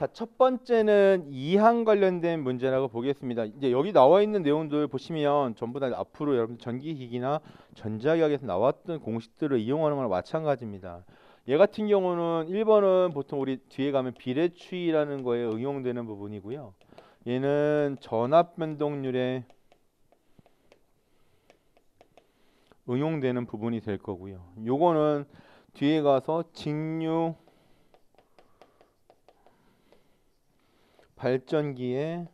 자, 첫 번째는 이항 관련된 문제라고 보겠습니다. 이제 여기 나와 있는 내용들 보시면 전부 다 앞으로 여러분 전기기기나 전자기학에서 나왔던 공식들을 이용하는 거랑 마찬가지입니다. 얘 같은 경우는 1번은 보통 우리 뒤에 가면 비례추이라는 거에 응용되는 부분이고요. 얘는 전압 변동률에 응용되는 부분이 될 거고요. 요거는 뒤에 가서 직류 발전기에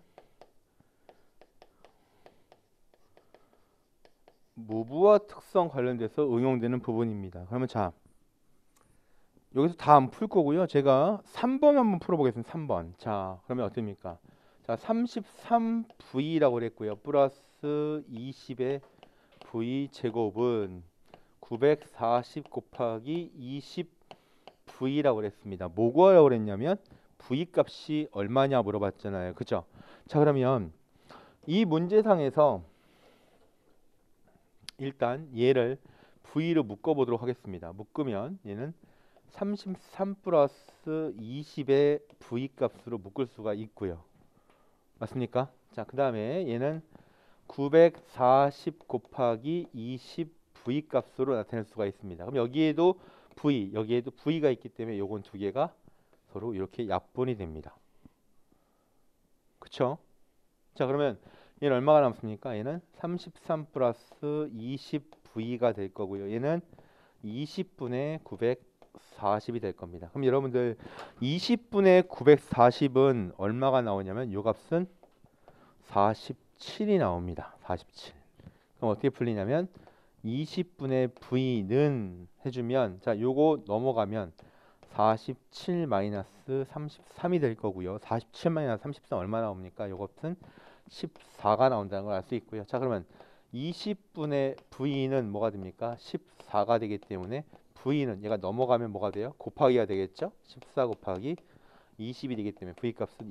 무부하 특성 관련돼서 응용되는 부분입니다. 그러면 자, 여기서 다 안 풀 거고요. 제가 3번 한번 풀어보겠습니다. 3번. 자, 그러면 어떻습니까? 자, 33V라고 그랬고요. 플러스 20의 V 제곱은 940 곱하기 20V라고 그랬습니다. 뭐고라고 그랬냐면 V 값이 얼마냐 물어봤잖아요. 그죠? 자, 그러면 이 문제상에서 일단 얘를 V로 묶어보도록 하겠습니다. 묶으면 얘는 33 플러스 20의 V 값으로 묶을 수가 있고요. 맞습니까? 자, 그 다음에 얘는 940 곱하기 20 V 값으로 나타낼 수가 있습니다. 그럼 여기에도 V가 있기 때문에 요건 두 개가 서로 이렇게 약분이 됩니다. 그쵸? 자, 그러면 얘는 얼마가 남습니까? 얘는 33 플러스 20V가 될 거고요. 얘는 20분의 940이 될 겁니다. 그럼 여러분들 20분의 940은 얼마가 나오냐면 요 값은 47이 나옵니다. 47. 그럼 어떻게 풀리냐면 20분의 V는 해주면 자 요거 넘어가면 47 마이너스 33이 될 거고요. 47 마이너스 33 얼마 나옵니까? 요것은 14가 나온다는 걸 알 수 있고요. 자, 그러면 20분의 V는 뭐가 됩니까? 14가 되기 때문에 V는 얘가 넘어가면 뭐가 돼요? 곱하기가 되겠죠? 14 곱하기 20이 되기 때문에 V 값은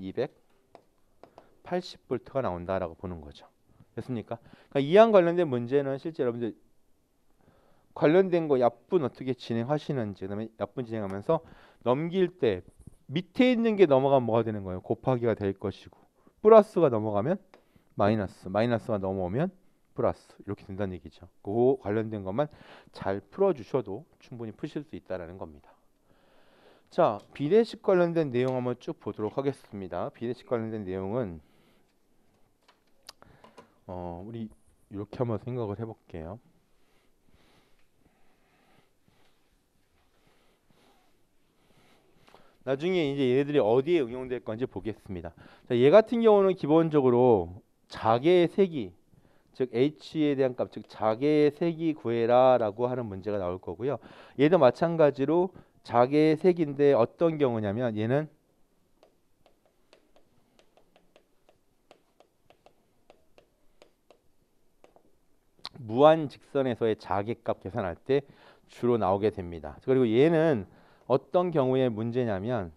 280V가 나온다라고 보는 거죠. 됐습니까? 그러니까 이항 관련된 문제는 실제 여러분들 관련된 거 약분 어떻게 진행하시는지, 그다음에 약분 진행하면서 넘길 때 밑에 있는 게 넘어가면 뭐가 되는 거예요? 곱하기가 될 것이고, 플러스가 넘어가면 마이너스가 넘어오면 플러스 이렇게 된다는 얘기죠. 그 관련된 것만 잘 풀어주셔도 충분히 푸실 수 있다라는 겁니다. 자, 비례식 관련된 내용 한번 쭉 보도록 하겠습니다. 비례식 관련된 내용은 우리 이렇게 한번 생각을 해볼게요. 나중에 이제 얘네들이 어디에 응용될 건지 보겠습니다. 자, 얘 같은 경우는 기본적으로 자개의 세기, 즉 h에 대한 값, 즉 자개의 세기 구해라라고 하는 문제가 나올 거고요. 얘도 마찬가지로 자개의 세기인데 어떤 경우냐면 얘는 무한 직선에서의 자개값 계산할 때 주로 나오게 됩니다. 그리고 얘는 어떤 경우에 문제냐면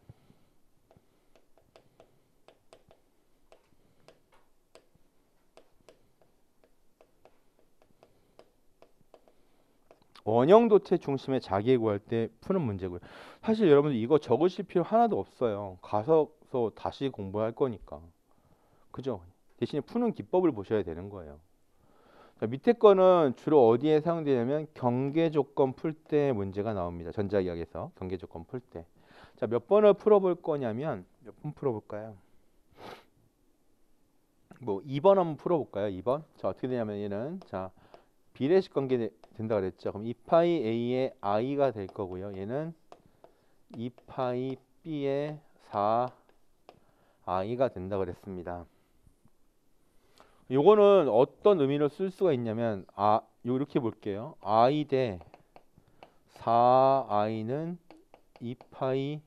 원형도체 중심의 자개 구할 때 푸는 문제고요. 사실 여러분들 이거 적으실 필요 하나도 없어요. 가서 다시 공부할 거니까. 그죠? 대신에 푸는 기법을 보셔야 되는 거예요. 자, 밑에 거는 주로 어디에 사용되냐면 경계 조건 풀 때 문제가 나옵니다. 전자기학에서 경계 조건 풀 때. 자, 몇 번을 풀어볼 거냐면 몇 번 풀어볼까요? 뭐 2번 한번 풀어볼까요? 2번. 자, 어떻게 되냐면 얘는 자 비례식 관계 된다 그랬죠. 그럼 2파이 a의 i가 될 거고요. 얘는 2파이 b의 4i가 된다 그랬습니다. 요거는 어떤 의미로 쓸 수가 있냐면 이렇게 볼게요. i 대 4i는 2파이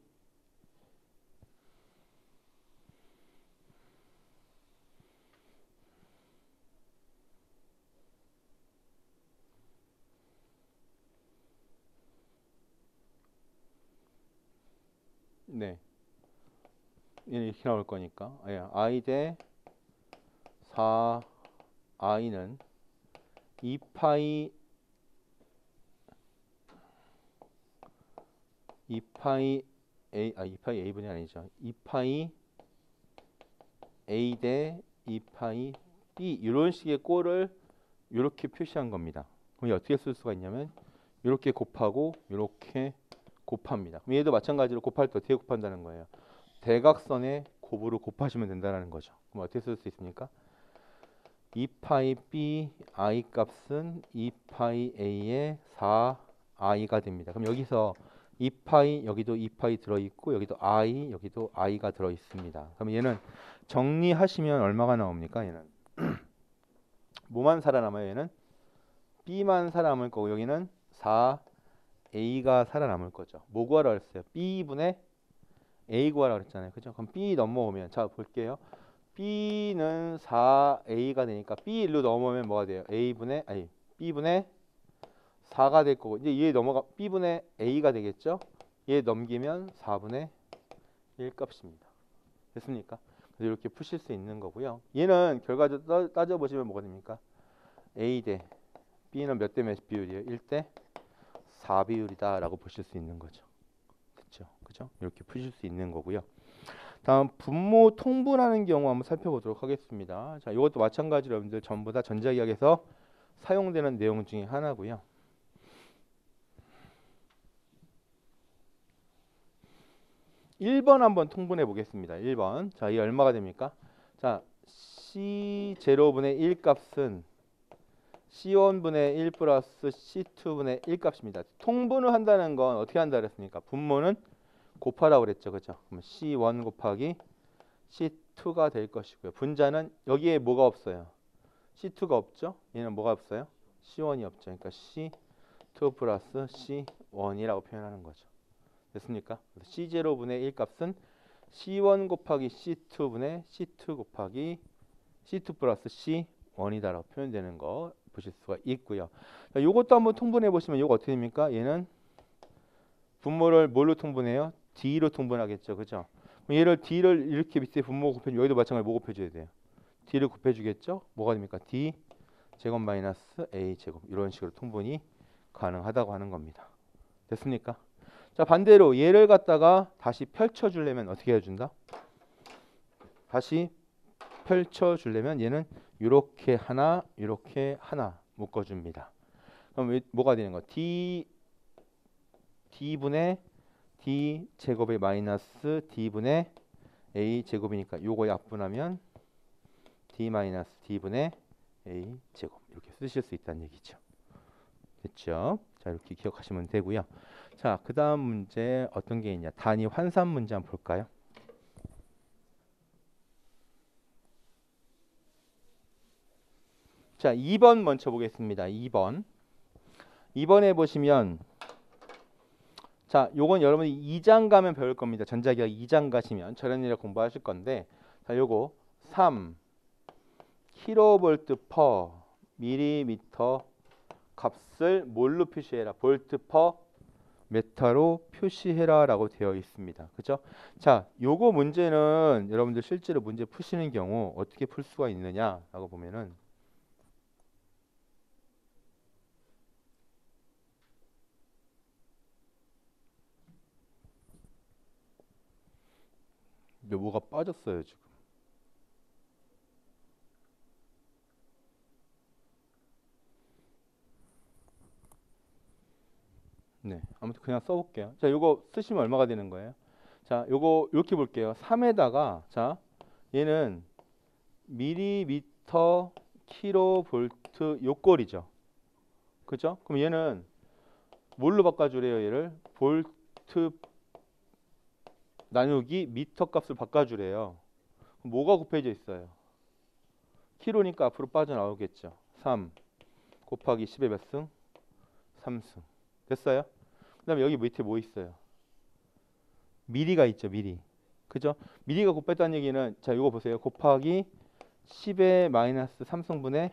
네 이렇게 나올 거니까 i 대 4i는 2파이 2파이 a분이 아니죠. 2파이 a 대 2파이 b 이런 식의 꼴을 이렇게 표시한 겁니다. 그럼 어떻게 쓸 수가 있냐면 이렇게 곱하고 이렇게 곱합니다. 그럼 얘도 마찬가지로 곱할 때 어떻게 곱한다는 거예요? 대각선의 곱으로 곱하시면 된다는 거죠. 그럼 어떻게 쓸 수 있습니까? 2파이 b i 값은 2파이 a의 4i가 됩니다. 그럼 여기서 2파이 여기도 2파이 들어있고 여기도 i가 들어있습니다. 그럼 얘는 정리하시면 얼마가 나옵니까? 얘는 뭐만 살아남아요? 얘는 b만 살아남을 거고 여기는 4a가 살아남을 거죠. 뭐 구하라 그랬어요? b분의 a 구하라 그랬잖아요. 그죠? 그럼 b 넘어오면 자 볼게요. b는 4a가 되니까 b 일로 넘어오면 뭐가 돼요? b분의 4가 될 거고 이제 얘 넘어가 b분의 a가 되겠죠? 얘 넘기면 4분의 1 값입니다. 됐습니까? 그래서 이렇게 푸실 수 있는 거고요. 얘는 결과적으로 따져보시면 뭐가 됩니까? a 대 b는 몇 대 몇 비율이에요? 1대 4 비율이다 라고 보실 수 있는 거죠. 그죠? 이렇게 푸실 수 있는 거고요. 다음 분모 통분하는 경우 한번 살펴보도록 하겠습니다. 자, 이것도 마찬가지로 여러분들 전부 다 전자기학에서 사용되는 내용 중에 하나고요. (1번) 한번 통분해 보겠습니다. 1번. 자, 이 얼마가 됩니까? 자, C0분의 1 값은 C1분의 1 플러스 C2분의 1 값입니다. 통분을 한다는 건 어떻게 한다 그랬습니까? 분모는 곱하라고 그랬죠. 그죠? 그럼 C1 곱하기 C2가 될 것이고요. 분자는 여기에 뭐가 없어요? C2가 없죠? 얘는 뭐가 없어요? C1이 없죠. 그러니까 C2 플러스 C1이라고 표현하는 거죠. 됐습니까? C0분의 1 값은 C1 곱하기 C2분의 C2 곱하기 C2 플러스 C1이다라고 표현되는 거 보실 수가 있고요. 자, 요것도 한번 통분해 보시면 요거 어떻게 됩니까? 얘는 분모를 뭘로 통분해요? D로 통분하겠죠. 그죠? 얘를 D를 이렇게 밑에 분모 곱해주면 여기도 마찬가지로 뭐 곱해줘야 돼요? D를 곱해주겠죠? 뭐가 됩니까? D 제곱 마이너스 A 제곱 이런 식으로 통분이 가능하다고 하는 겁니다. 됐습니까? 자, 반대로 얘를 갖다가 다시 펼쳐주려면 어떻게 해준다? 다시 펼쳐주려면 얘는 이렇게 하나 묶어줍니다. 그럼 뭐가 되는 거? D분의 D 제곱의 마이너스 D분의 A 제곱이니까 요거 약분하면 D 마이너스 D분의 A 제곱 이렇게 쓰실 수 있다는 얘기죠. 됐죠? 자, 이렇게 기억하시면 되고요. 자, 그 다음 문제 어떤 게 있냐? 단위 환산 문제 한번 볼까요? 자, 2번 먼저 보겠습니다. 2번에 보시면 자, 요건 여러분이 2장 가면 배울 겁니다. 전자기학 2장 가시면 저런 일을 공부하실 건데 자, 요거 3 kV/mm 값을 뭘로 표시해라? 볼트 퍼 메타로 표시해라 라고 되어 있습니다. 그죠? 자, 요거 문제는 여러분들 실제로 문제 푸시는 경우 어떻게 풀 수가 있느냐 라고 보면은 뭐가 빠졌어요 지금. 네, 아무튼 그냥 써볼게요. 자, 요거 쓰시면 얼마가 되는 거예요? 자, 요거 이렇게 볼게요. 3에다가 자, 얘는 밀리미터 킬로볼트 요꼴이죠. 그죠? 그럼 얘는 뭘로 바꿔주래요? 얘를 볼트 나누기 미터 값을 바꿔주래요. 그럼 뭐가 곱해져 있어요? 킬로니까 앞으로 빠져나오겠죠. 3 곱하기 10의 몇 승? 3승. 됐어요? 그 다음에 여기 밑에 뭐 있어요? 미리가 있죠. 미리. 그죠? 미리가 곱했다는 얘기는 자, 이거 보세요. 곱하기 10의 마이너스 3승분의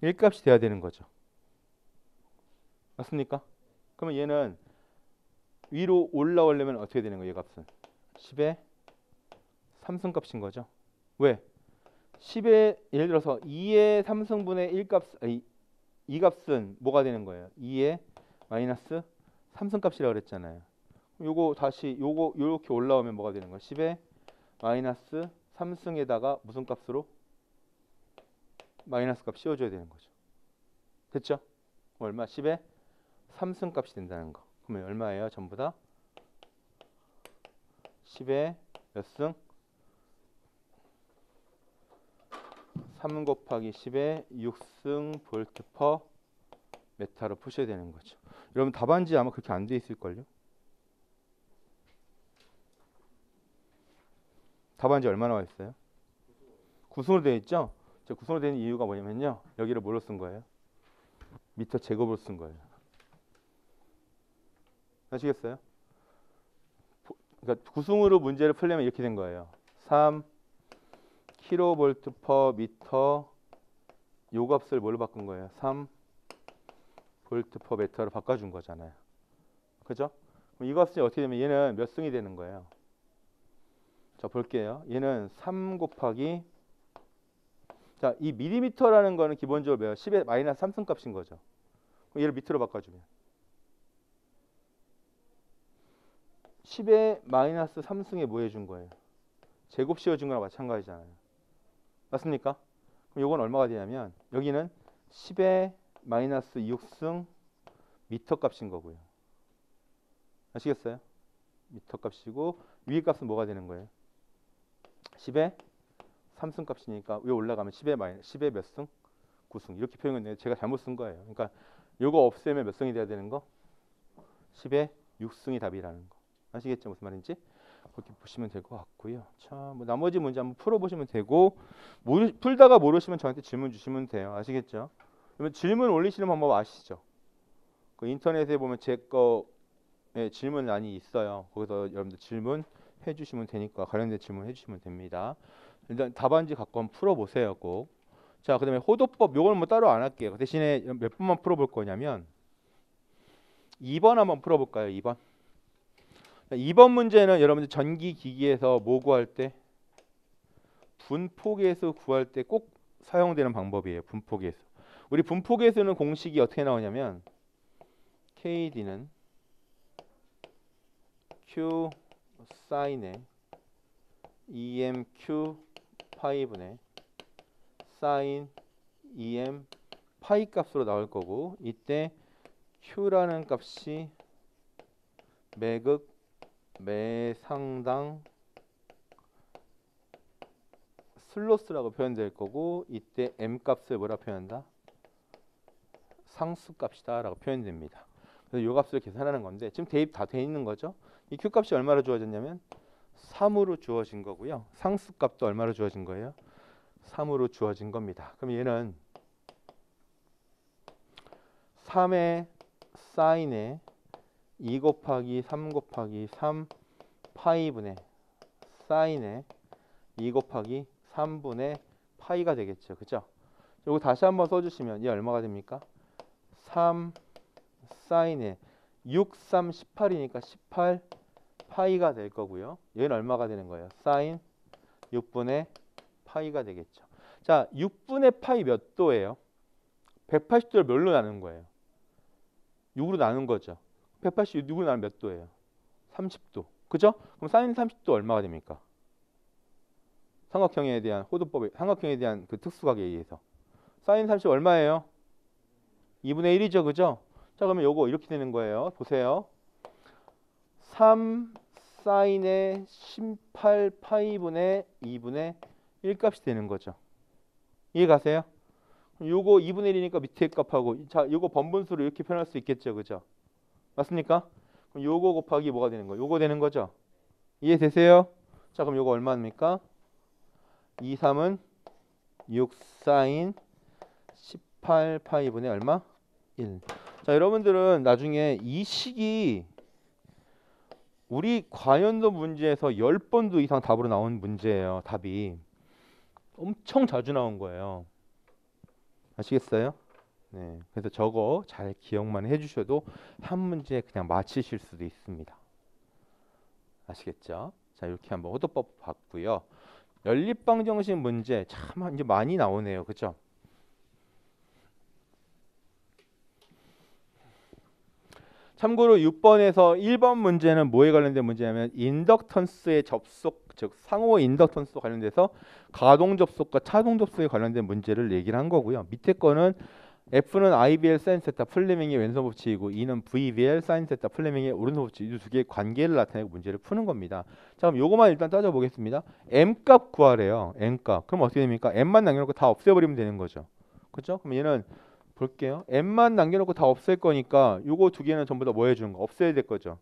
1 값이 돼야 되는 거죠. 맞습니까? 그러면 얘는 위로 올라오려면 어떻게 되는 거예요? 이 값은 10의 3승 값인 거죠. 왜? 10의 예를 들어서 2의 3승분의 1 값, 이 값은 뭐가 되는 거예요? 2의 마이너스 3승 값이라고 그랬잖아요. 요거 다시 요거 요렇게 올라오면 뭐가 되는 거야? 10의 마이너스 3승에다가 무슨 값으로? 마이너스 값 씌워줘야 되는 거죠. 됐죠? 얼마? 10의 3승 값이 된다는 거. 그러면 얼마예요? 전부 다 10의 몇 승? 3 곱하기 10의 6승 볼트 퍼 메타로 푸셔야 되는 거죠. 여러분 답안지 아마 그렇게 안 돼 있을걸요? 답안지 얼마 나와 있어요? 구승으로 되어 있죠? 저 구승으로 되는 이유가 뭐냐면요. 여기를 뭐로 쓴 거예요? 미터 제곱으로 쓴 거예요. 아시겠어요? 그러니까 구승으로 문제를 풀려면 이렇게 된 거예요. 3 킬로볼트 퍼 미터 요 값을 뭘로 바꾼 거예요? 3 볼트 퍼 메타로 바꿔준 거잖아요. 그죠? 그럼 이 값이 어떻게 되면 얘는 몇 승이 되는 거예요? 자 볼게요. 얘는 3 곱하기 자, 이 밀리미터라는 거는 기본적으로 뭐예요? 10의 마이너스 3승 값인 거죠. 그럼 얘를 미터로 바꿔주면 10의 마이너스 3승에 뭐 해준 거예요? 제곱 씌워준 거랑 마찬가지잖아요. 맞습니까? 그럼 요건 얼마가 되냐면 여기는 10의 마이너스 6승 미터 값인 거고요. 아시겠어요? 미터 값이고 위에 값은 뭐가 되는 거예요? 10의 3승 값이니까 위에 올라가면 10의 마이너스 10의 몇 승? 9승 이렇게 표현했는데 제가 잘못 쓴 거예요. 그러니까 요거 없애면 몇 승이 돼야 되는 거? 10의 6승이 답이라는 거. 아시겠죠? 무슨 말인지? 그렇게 보시면 될 것 같고요. 자, 뭐 나머지 문제 한번 풀어보시면 되고 풀다가 모르시면 저한테 질문 주시면 돼요. 아시겠죠? 그러면 질문 올리시는 방법 아시죠? 그 인터넷에 보면 제 거에 질문란이 있어요. 거기서 여러분들 질문 해주시면 되니까 관련된 질문 해주시면 됩니다. 일단 답안지 갖고 한번 풀어보세요. 꼭. 자, 그다음에 호도법 요거는 뭐 따로 안 할게요. 그 대신에 몇 번만 풀어볼 거냐면 2번 한번 풀어볼까요? 2번. 2번 문제는 여러분들 전기기기에서 뭐 구할 때 분포계수 구할 때 꼭 사용되는 방법이에요. 분포계수. 우리 분포계수는 공식이 어떻게 나오냐면 KD는 Q 사인의 EMQ 파이분의 사인 EM 파이 값으로 나올 거고 이때 Q라는 값이 매극 매상당 슬로스라고 표현될 거고 이때 M 값을 뭐라 표현한다? 상수 값이다 라고 표현됩니다. 그래서 이 값을 계산하는 건데 지금 대입 다 돼 있는 거죠. 이 Q 값이 얼마로 주어졌냐면 3으로 주어진 거고요. 상수 값도 얼마로 주어진 거예요? 3으로 주어진 겁니다. 그럼 얘는 3의 사인에 2 곱하기 3 곱하기 3 파이분의 사인에 2 곱하기 3분의 파이가 되겠죠. 그죠? 요거 다시 한번 써주시면 얘 얼마가 됩니까? 3 사인에 6, 3, 18이니까 18 파이가 될 거고요. 얘는 얼마가 되는 거예요? 사인 6분의 파이가 되겠죠. 자, 6분의 파이 몇 도예요? 180도를 뭘로 나눈 거예요? 6으로 나눈 거죠. 180 6으로 나누면 몇 도예요? 30도. 그죠? 그럼 사인 30도 얼마가 됩니까? 삼각형에 대한 호도법에 삼각형에 대한 그 특수각에 의해서 사인 30 얼마예요? 2분의 1이죠. 그죠? 자, 그러면 요거 이렇게 되는 거예요. 보세요. 3 사인의 18 파이분의 2분의 1 값이 되는 거죠. 이해 가세요? 요거 2분의 1이니까 밑에 값하고 자, 요거 번분수로 이렇게 표현할 수 있겠죠. 그죠? 맞습니까? 그럼 요거 곱하기 뭐가 되는 거예요? 요거 되는 거죠? 이해되세요? 자, 그럼 요거 얼마입니까? 2, 3은 6 사인 18 파이분의 얼마? 1. 자, 여러분들은 나중에 이 식이 우리 과연도 문제에서 10번도 이상 답으로 나온 문제예요. 답이 엄청 자주 나온 거예요. 아시겠어요? 네, 그래서 저거 잘 기억만 해주셔도 한 문제 그냥 맞히실 수도 있습니다. 아시겠죠? 자, 이렇게 한번 호도법 봤고요. 연립방정식 문제 참 이제 많이 나오네요. 그죠? 참고로 6번에서 1번 문제는 뭐에 관련된 문제냐면 인덕턴스의 접속, 즉 상호 인덕턴스 관련돼서 가동 접속과 차동 접속에 관련된 문제를 얘기를 한 거고요. 밑에 거는 F는 IBL 사인 세타 플레밍의 왼손 법칙이고 E는 VBL 사인 세타 플레밍의 오른손 법칙, 이 두 개의 관계를 나타내고 문제를 푸는 겁니다. 자, 그럼 요거만 일단 따져보겠습니다. M 값 구하래요. M 값. 그럼 어떻게 됩니까? M만 남겨놓고 다 없애버리면 되는 거죠. 그렇죠? 그럼 얘는 볼게요. M만 남겨놓고 다 없앨 거니까 요거 두 개는 전부 다 뭐 해주는 거? 없애야 될 거죠.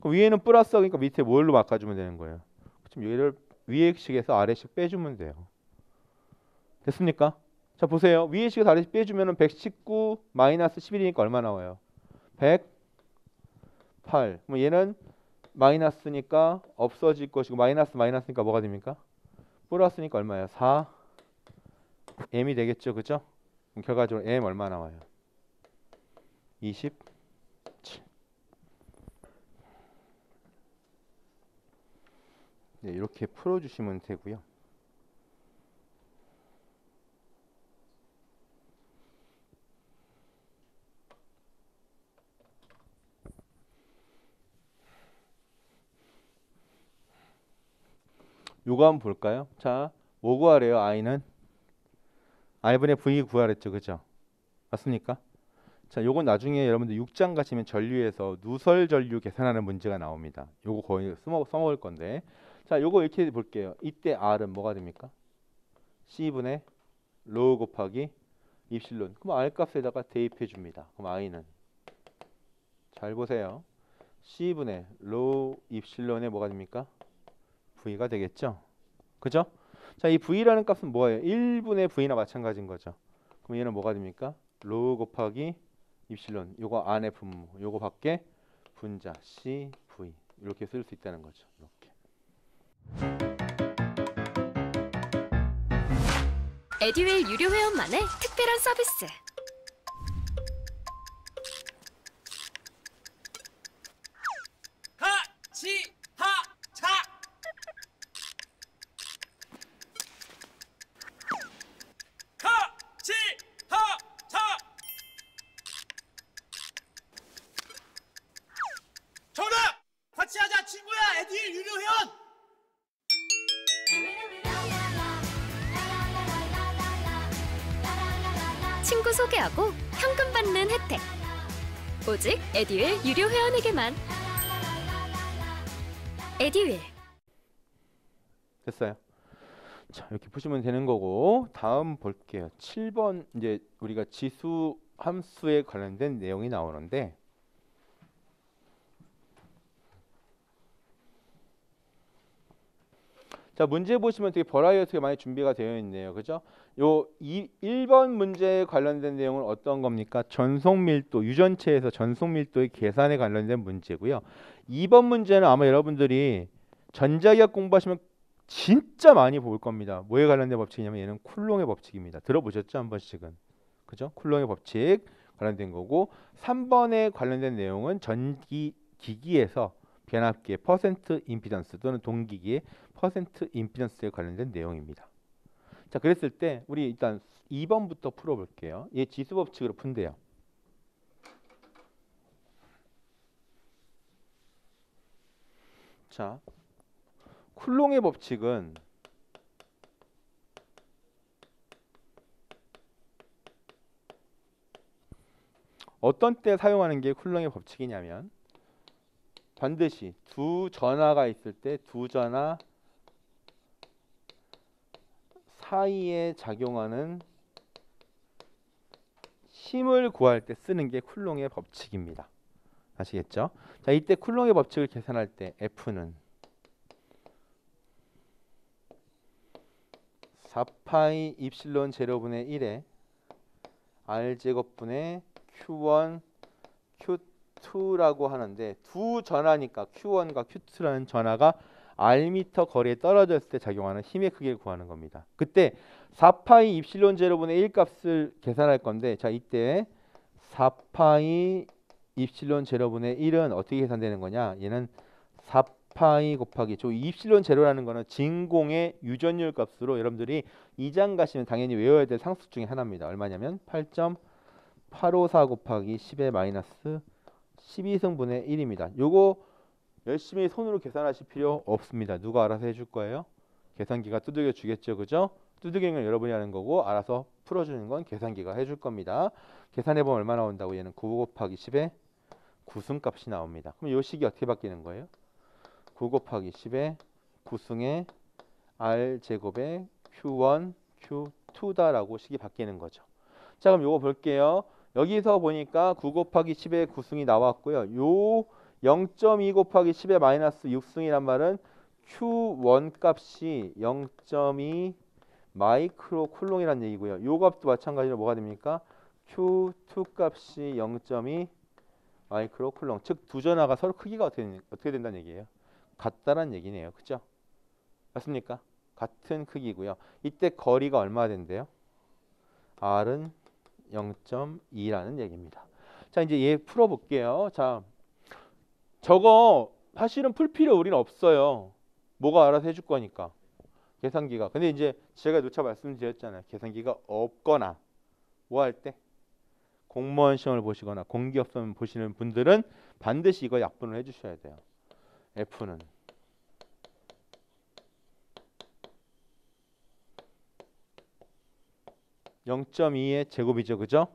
그럼 위에는 플러스니까 밑에 뭘로 바꿔주면 되는 거예요. 지금 얘를 위에 식에서 아래 식 빼주면 돼요. 됐습니까? 자, 보세요. 위에 식에서 아래 식 빼주면 119 마이너스 11이니까 얼마 나와요? 108. 그럼 얘는 마이너스니까 없어질 것이고 마이너스니까 뭐가 됩니까? 플러스니까 얼마예요? 4 M이 되겠죠. 그죠? 그럼 결과적으로 M 얼마 나와요? 27. 네, 이렇게 풀어주시면 되고요. 요거 한번 볼까요? 자, 뭐 구하래요? I는 R분의 V 구하랬죠. 그죠? 맞습니까? 자, 요건 나중에 여러분들 6장 가시면 전류에서 누설 전류 계산하는 문제가 나옵니다. 요거 거의 써먹을 건데. 자, 요거 이렇게 볼게요. 이때 R은 뭐가 됩니까? C분의 로우 곱하기 입실론. 그럼 R 값에다가 대입해 줍니다. 그럼 I는 잘 보세요. C분의 로우 입실론에 뭐가 됩니까? V가 되겠죠? 그죠? 자, 이 V라는 값은 뭐예요? 1분의 V나 마찬가지인 거죠. 그럼 얘는 뭐가 됩니까? 로우 곱하기 입실론. 요거 안에 분모. 요거 밖에 분자 CV. 이렇게 쓸 수 있다는 거죠. 이렇게. 에듀윌 유료 회원만의 특별한 서비스. 친구 소개하고 현금 받는 혜택. 오직 에듀윌 유료 회원에게만. 에듀윌. 됐어요. 자, 이렇게 푸시면 되는 거고, 다음 볼게요. 7번 이제 우리가 지수 함수에 관련된 내용이 나오는데, 자, 문제 보시면 되게 버라이어티가 많이 준비가 되어 있네요. 그죠? 요 1번 문제에 관련된 내용은 어떤 겁니까? 전속 밀도, 유전체에서 전속 밀도의 계산에 관련된 문제고요. 2번 문제는 아마 여러분들이 전자기학 공부하시면 진짜 많이 볼 겁니다. 뭐에 관련된 법칙이냐면 얘는 쿨롱의 법칙입니다. 들어보셨죠? 한 번씩은. 그죠? 쿨롱의 법칙 관련된 거고, 3번에 관련된 내용은 전기 기기에서 변압기의 퍼센트 임피던스 또는 동기기의 퍼센트 임피던스에 관련된 내용입니다. 자, 그랬을 때 우리 일단 2번부터 풀어볼게요. 얘 지수 법칙으로 푼대요. 자, 쿨롱의 법칙은 어떤 때 사용하는 게 쿨롱의 법칙이냐면 반드시 두 전하가 있을 때 두 전하 사이에 작용하는 힘을 구할 때 쓰는 게 쿨롱의 법칙입니다. 아시겠죠? 자, 이때 쿨롱의 법칙을 계산할 때 F는 4파이 입실론 제로분의 1에 R제곱분의 Q1, Q2라고 하는데 두 전하니까 Q1과 Q2라는 전하가 R미터 거리에 떨어졌을 때 작용하는 힘의 크기를 구하는 겁니다. 그때 4파이 입실론 제로분의 1 값을 계산할 건데, 자, 이때 4파이 입실론 제로분의 1은 어떻게 계산되는 거냐? 얘는 4파이 곱하기 저 입실론 제로라는 거는 진공의 유전율 값으로 여러분들이 2장 가시면 당연히 외워야 될 상수 중에 하나입니다. 얼마냐면 8.854 곱하기 10의 마이너스 12승분의 1입니다. 요거 열심히 손으로 계산하실 필요 없습니다. 누가 알아서 해줄 거예요? 계산기가 두들겨 주겠죠. 그죠? 두들기는 건 여러분이 하는 거고 알아서 풀어주는 건 계산기가 해줄 겁니다. 계산해보면 얼마 나온다고? 얘는 9 곱하기 10의 구승값이 나옵니다. 그럼 요 식이 어떻게 바뀌는 거예요? 9 곱하기 10의 구승의 R제곱의 Q1, Q2다라고 식이 바뀌는 거죠. 자, 그럼 요거 볼게요. 여기서 보니까 9 곱하기 10의 구승이 나왔고요. 요 0.2 곱하기 10의 마이너스 6승이란 말은 Q1 값이 0.2 마이크로 쿨롱이라는 얘기고요. 요 값도 마찬가지로 뭐가 됩니까? Q2 값이 0.2 마이크로 쿨롱. 즉 두 전하가 서로 크기가 어떻게 된다는 얘기예요? 같다라는 얘기네요. 그죠? 맞습니까? 같은 크기고요. 이때 거리가 얼마 된대요? R은 0.2라는 얘기입니다. 자, 이제 얘 풀어볼게요. 자, 저거 사실은 풀 필요 우리는 없어요. 뭐가 알아서 해줄 거니까. 계산기가. 근데 이제 제가 누차 말씀드렸잖아요. 계산기가 없거나 뭐 할 때? 공무원 시험을 보시거나 공기업 시험 보시는 분들은 반드시 이거 약분을 해주셔야 돼요. F는 0.2의 제곱이죠. 그죠?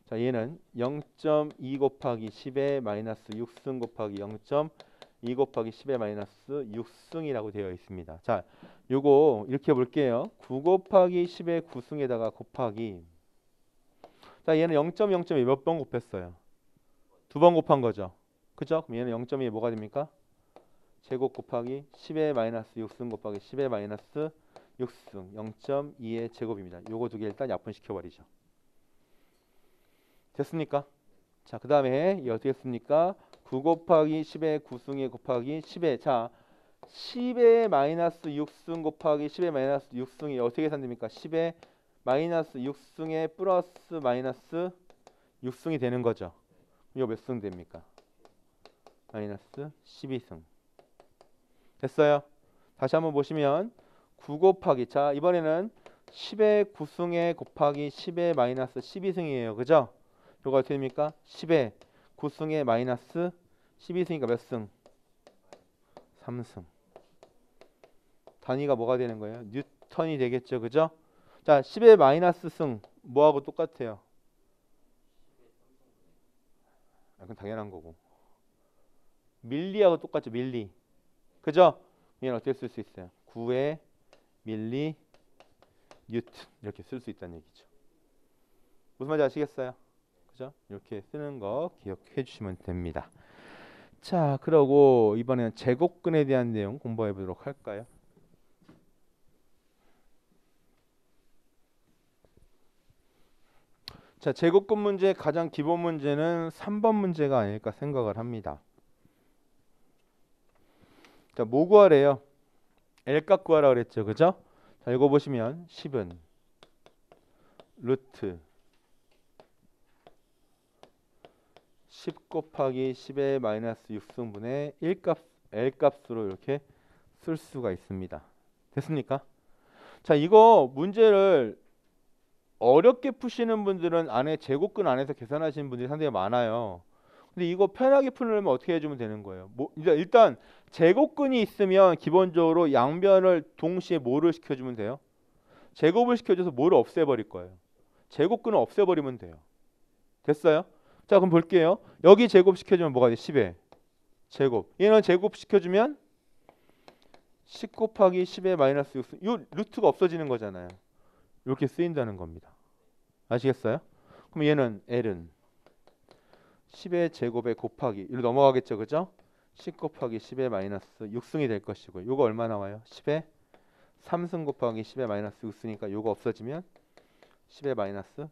자, 얘는 0.2 곱하기 10의 마이너스 6승 곱하기 0.2 곱하기 10의 마이너스 6승이라고 되어 있습니다. 자, 요거 이렇게 볼게요. 9 곱하기 10의 9승에다가 곱하기. 자, 얘는 0.0.2 몇 번 곱했어요? 두 번 곱한 거죠. 그죠? 그럼 얘는 0.2에 뭐가 됩니까? 제곱 곱하기 10의 마이너스 6승 곱하기 10의 마이너스 6승 0.2의 제곱입니다. 요거 두 개 일단 약분시켜버리죠. 됐습니까? 자, 그 다음에 이 어떻게 했습니까? 9 곱하기 10의 9승에 곱하기 10의 자 10의 마이너스 6승 곱하기 10의 마이너스 6승이 어떻게 계산됩니까? 10의 마이너스 6승에 플러스 마이너스 6승이 되는 거죠. 이거 몇 승 됩니까? 마이너스 12승. 됐어요? 다시 한번 보시면 9 곱하기 자 이번에는 10의 9승에 곱하기 10의 마이너스 12승이에요. 그죠? 이거 어떻게 됩니까? 10의 9승에 마이너스 12승이니까 몇 승? 3승. 단위가 뭐가 되는 거예요? 뉴턴이 되겠죠. 그죠? 자 10의 마이너스 승 뭐하고 똑같아요? 그건 당연한 거고 밀리하고 똑같죠. 밀리. 그죠? 얘는 어떻게 쓸 수 있어요? 9의 밀리 뉴턴 이렇게 쓸 수 있다는 얘기죠. 무슨 말인지 아시겠어요? 그죠? 이렇게 쓰는 거 기억해 주시면 됩니다. 자, 그러고 이번에는 제곱근에 대한 내용 공부해 보도록 할까요? 자, 제곱근 문제 가장 기본 문제는 3번 문제가 아닐까 생각을 합니다. 자, 뭐 구하래요? L값 구하라 그랬죠. 그죠? 자, 이거 보시면 10은 루트 10 곱하기 10의 마이너스 6승분의 1값 L값으로 이렇게 쓸 수가 있습니다. 됐습니까? 자, 이거 문제를 어렵게 푸시는 분들은 안에 제곱근 안에서 계산하시는 분들이 상당히 많아요. 근데 이거 편하게 풀려면 어떻게 해주면 되는 거예요? 일단 제곱근이 있으면 기본적으로 양변을 동시에 뭐를 시켜주면 돼요? 제곱을 시켜줘서 뭐를 없애버릴 거예요. 제곱근을 없애버리면 돼요. 됐어요? 자, 그럼 볼게요. 여기 제곱 시켜주면 뭐가 돼? 10의 제곱. 얘는 제곱 시켜주면 10 곱하기 10의 마이너스 6. 이 루트가 없어지는 거잖아요. 이렇게 쓰인다는 겁니다. 아시겠어요? 그럼 얘는 L은 10의 제곱에 곱하기 이로 넘어가겠죠. 그죠? 10 곱하기 10의 마이너스 6승이 될 것이고 요거 얼마 나와요? 10의 3승 곱하기 10의 마이너스 6승이니까 요거 없어지면 10의 마이너스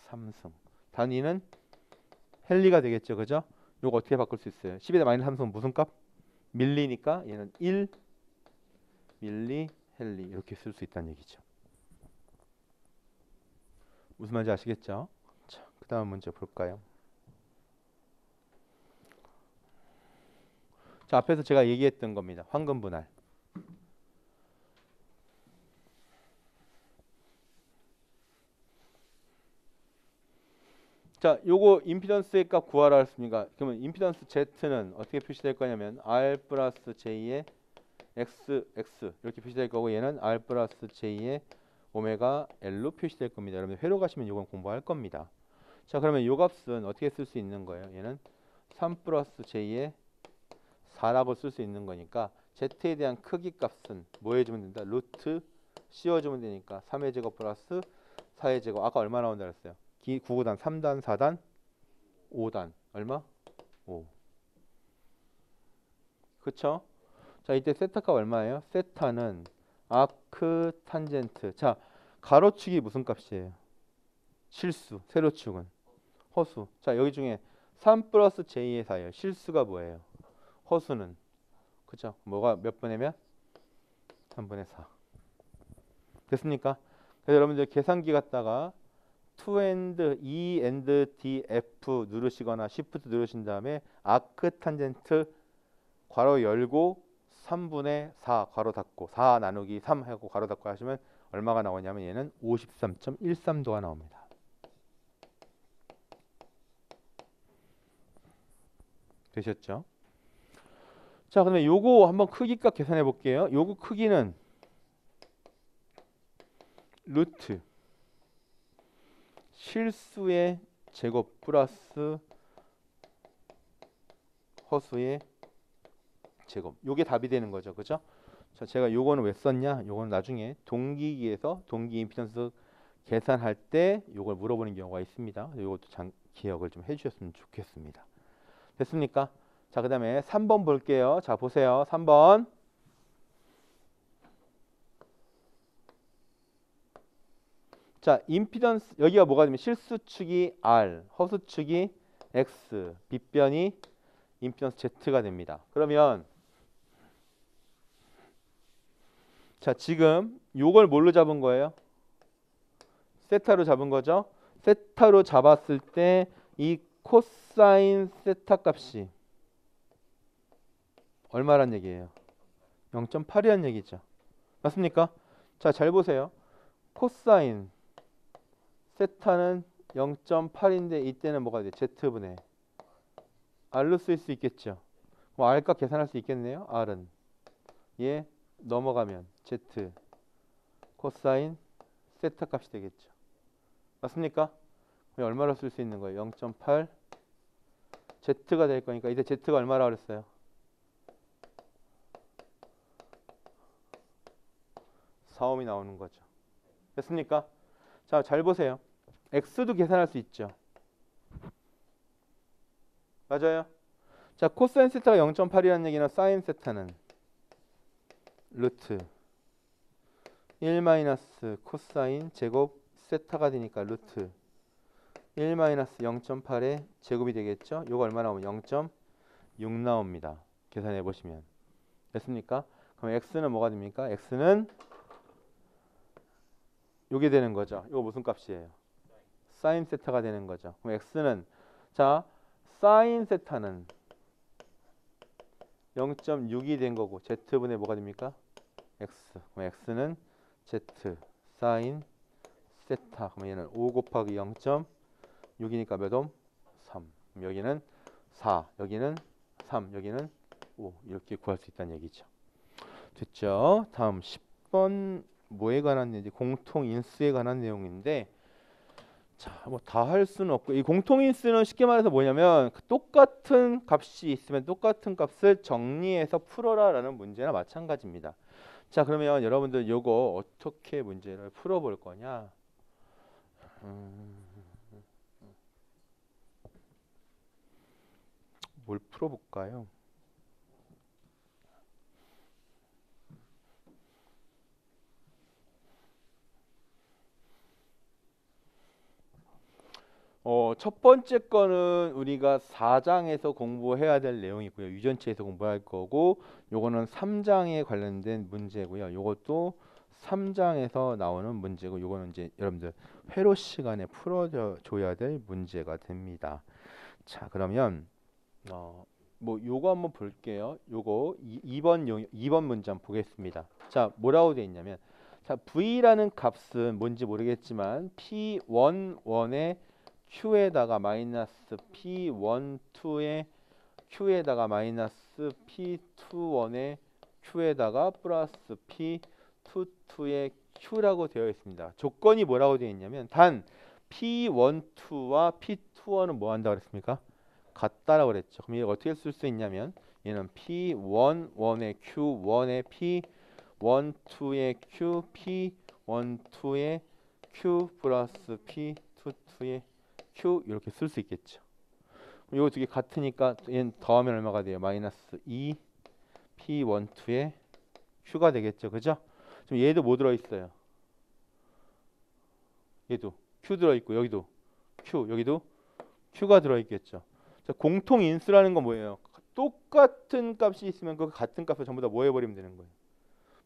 3승. 단위는 헨리가 되겠죠. 그죠? 요거 어떻게 바꿀 수 있어요? 10의 마이너스 3승은 무슨 값? 밀리니까 얘는 1 밀리 헨리 이렇게 쓸 수 있다는 얘기죠. 무슨 말인지 아시겠죠? 자, 그 다음 문제 볼까요? 자, 앞에서 제가 얘기했던 겁니다. 황금 분할. 자, 요거 임피던스의 값 구하라 했습니까? 그러면 임피던스 Z는 어떻게 표시될 거냐면 R 플러스 J의 XX 이렇게 표시될 거고 얘는 R 플러스 J의 오메가 L로 표시될 겁니다. 여러분 회로 가시면 이건 공부할 겁니다. 자, 그러면 요 값은 어떻게 쓸 수 있는 거예요? 얘는 3 플러스 J의 4라고 쓸 수 있는 거니까 Z에 대한 크기 값은 뭐 해주면 된다? 루트 씌워주면 되니까 3의 제곱 플러스 4의 제곱. 아까 얼마 나온다 그랬어요? 9단, 3단, 4단, 5단. 얼마? 5. 그쵸? 자, 이때 세타가 얼마예요? 세타는 아크 탄젠트. 자, 가로축이 무슨 값이에요? 실수. 세로축은 허수. 자, 여기 중에 3 플러스 J의 4예요. 실수가 뭐예요? 허수는 그죠? 뭐가 몇 분의 몇? 3분의 4. 됐습니까? 그래서 여러분들 계산기 갖다가 2 and E and D F 누르시거나 Shift 누르신 다음에 아크 탄젠트 괄호 열고 3분의 4 괄호 닫고 4 나누기 3 하고 괄호 닫고 하시면 얼마가 나오냐면 얘는 53.13도가 나옵니다. 되셨죠? 자, 그러면 요거 한번 크기값 계산해 볼게요. 요거 크기는 루트 실수의 제곱 플러스 허수의 제곱. 요게 답이 되는 거죠. 그죠? 자, 제가 요거는 왜 썼냐? 요거는 나중에 동기기에서 동기 임피던스 계산할 때 요걸 물어보는 경우가 있습니다. 요것도 기억을 좀 해주셨으면 좋겠습니다. 됐습니까? 자, 그 다음에 3번 볼게요. 자, 보세요. 3번. 자, 임피던스 여기가 뭐가 되면 실수축이 R, 허수축이 X, 빗변이 임피던스 Z가 됩니다. 그러면 자, 지금 요걸 뭘로 잡은 거예요? 세타로 잡은 거죠? 세타로 잡았을 때 이 코사인 세타 값이 얼마란 얘기예요? 0.8이란 얘기죠. 맞습니까? 자, 잘 보세요. 코사인 세타는 0.8인데 이때는 뭐가 돼? Z분의 R로 쓸 수 있겠죠. 뭐 R값 계산할 수 있겠네요. R은 얘 넘어가면 Z 코사인 세타 값이 되겠죠. 맞습니까? 얼마로 쓸 수 있는 거예요? 0.8 Z가 될 거니까 이때 Z가 얼마라고 그랬어요? 4옴이 나오는 거죠. 됐습니까? 자, 잘 보세요. X도 계산할 수 있죠. 맞아요? 자, 코사인 세타가 0.8이라는 얘기는 사인 세타는 루트 1 마이너스 코사인 제곱 세타가 되니까 루트 1 마이너스 0.8의 제곱이 되겠죠? 요거 얼마 나오면 0.6 나옵니다. 계산해 보시면. 됐습니까? 그럼 X는 뭐가 됩니까? X는 요게 되는 거죠. 이거 무슨 값이에요? 사인 세타가 되는 거죠. 그럼 X는 자, 사인 세타는 0.6이 된 거고 Z분의 뭐가 됩니까? X. 그럼 X는 Z 사인 세타. 그럼 얘는 5 곱하기 0.6이니까 몇 옴? 3. 그럼 여기는 4, 여기는 3, 여기는 5 이렇게 구할 수 있다는 얘기죠. 됐죠? 다음 10번 뭐에 관한 내용인지 공통인수에 관한 내용인데 자, 뭐 다 할 수는 없고 이 공통인수는 쉽게 말해서 뭐냐면 똑같은 값이 있으면 똑같은 값을 정리해서 풀어라라는 문제나 마찬가지입니다. 자, 그러면 여러분들 요거 어떻게 문제를 풀어볼 거냐? 뭘 풀어볼까요? 첫 번째 거는 우리가 4장에서 공부해야 될 내용이고요. 유전체에서 공부할 거고 요거는 3장에 관련된 문제고요. 요것도 3장에서 나오는 문제고 요거는 이제 여러분들 회로 시간에 풀어줘야 될 문제가 됩니다. 자, 그러면 뭐 요거 한번 볼게요. 요거 2번 문장 보겠습니다. 자, 뭐라고 돼 있냐면 자, V라는 값은 뭔지 모르겠지만 P11의 q에다가 마이너스 p1, 2에 q에다가 마이너스 p21에 q에다가 플러스 p22에 q라고 되어 있습니다. 조건이 뭐라고 되어 있냐면 단 p12와 p21은 뭐 한다고 그랬습니까? 같다라고 그랬죠. 그럼 이거 어떻게 쓸 수 있냐면 얘는 p11의 q1의 p12의 q, p12의 q 플러스 p22의 q 이렇게 쓸 수 있겠죠. 이거 두 개 같으니까 얘는 더하면 얼마가 돼요? 마이너스 2 p12의 q가 되겠죠. 그죠? 지금 얘도 뭐 들어있어요? 얘도 q 들어있고 여기도 q, 여기도 q가 들어있겠죠. 자, 공통 인수라는 건 뭐예요? 똑같은 값이 있으면 그 같은 값을 전부 다 뭐 해버리면 되는 거예요?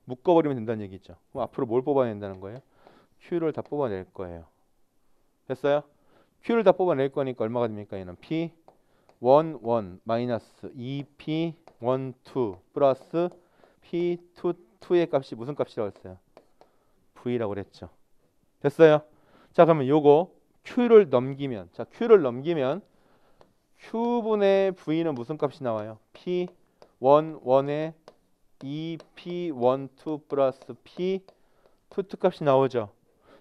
묶어버리면 된다는 얘기죠. 그럼 앞으로 뭘 뽑아낸다는 거예요? q를 다 뽑아낼 거예요. 됐어요? q를 다 뽑아낼 거니까 얼마가 됩니까? 얘는 p 1, 1 마이너스 2p 1, 2 플러스 p 2, 2의 값이 무슨 값이라고 했어요? v라고 그랬죠. 됐어요? 자, 그러면 요거 q를 넘기면, 자, q를 넘기면 q분의 v는 무슨 값이 나와요? p 1, 1에 2p 1, 2 플러스 p 2, 2 값이 나오죠.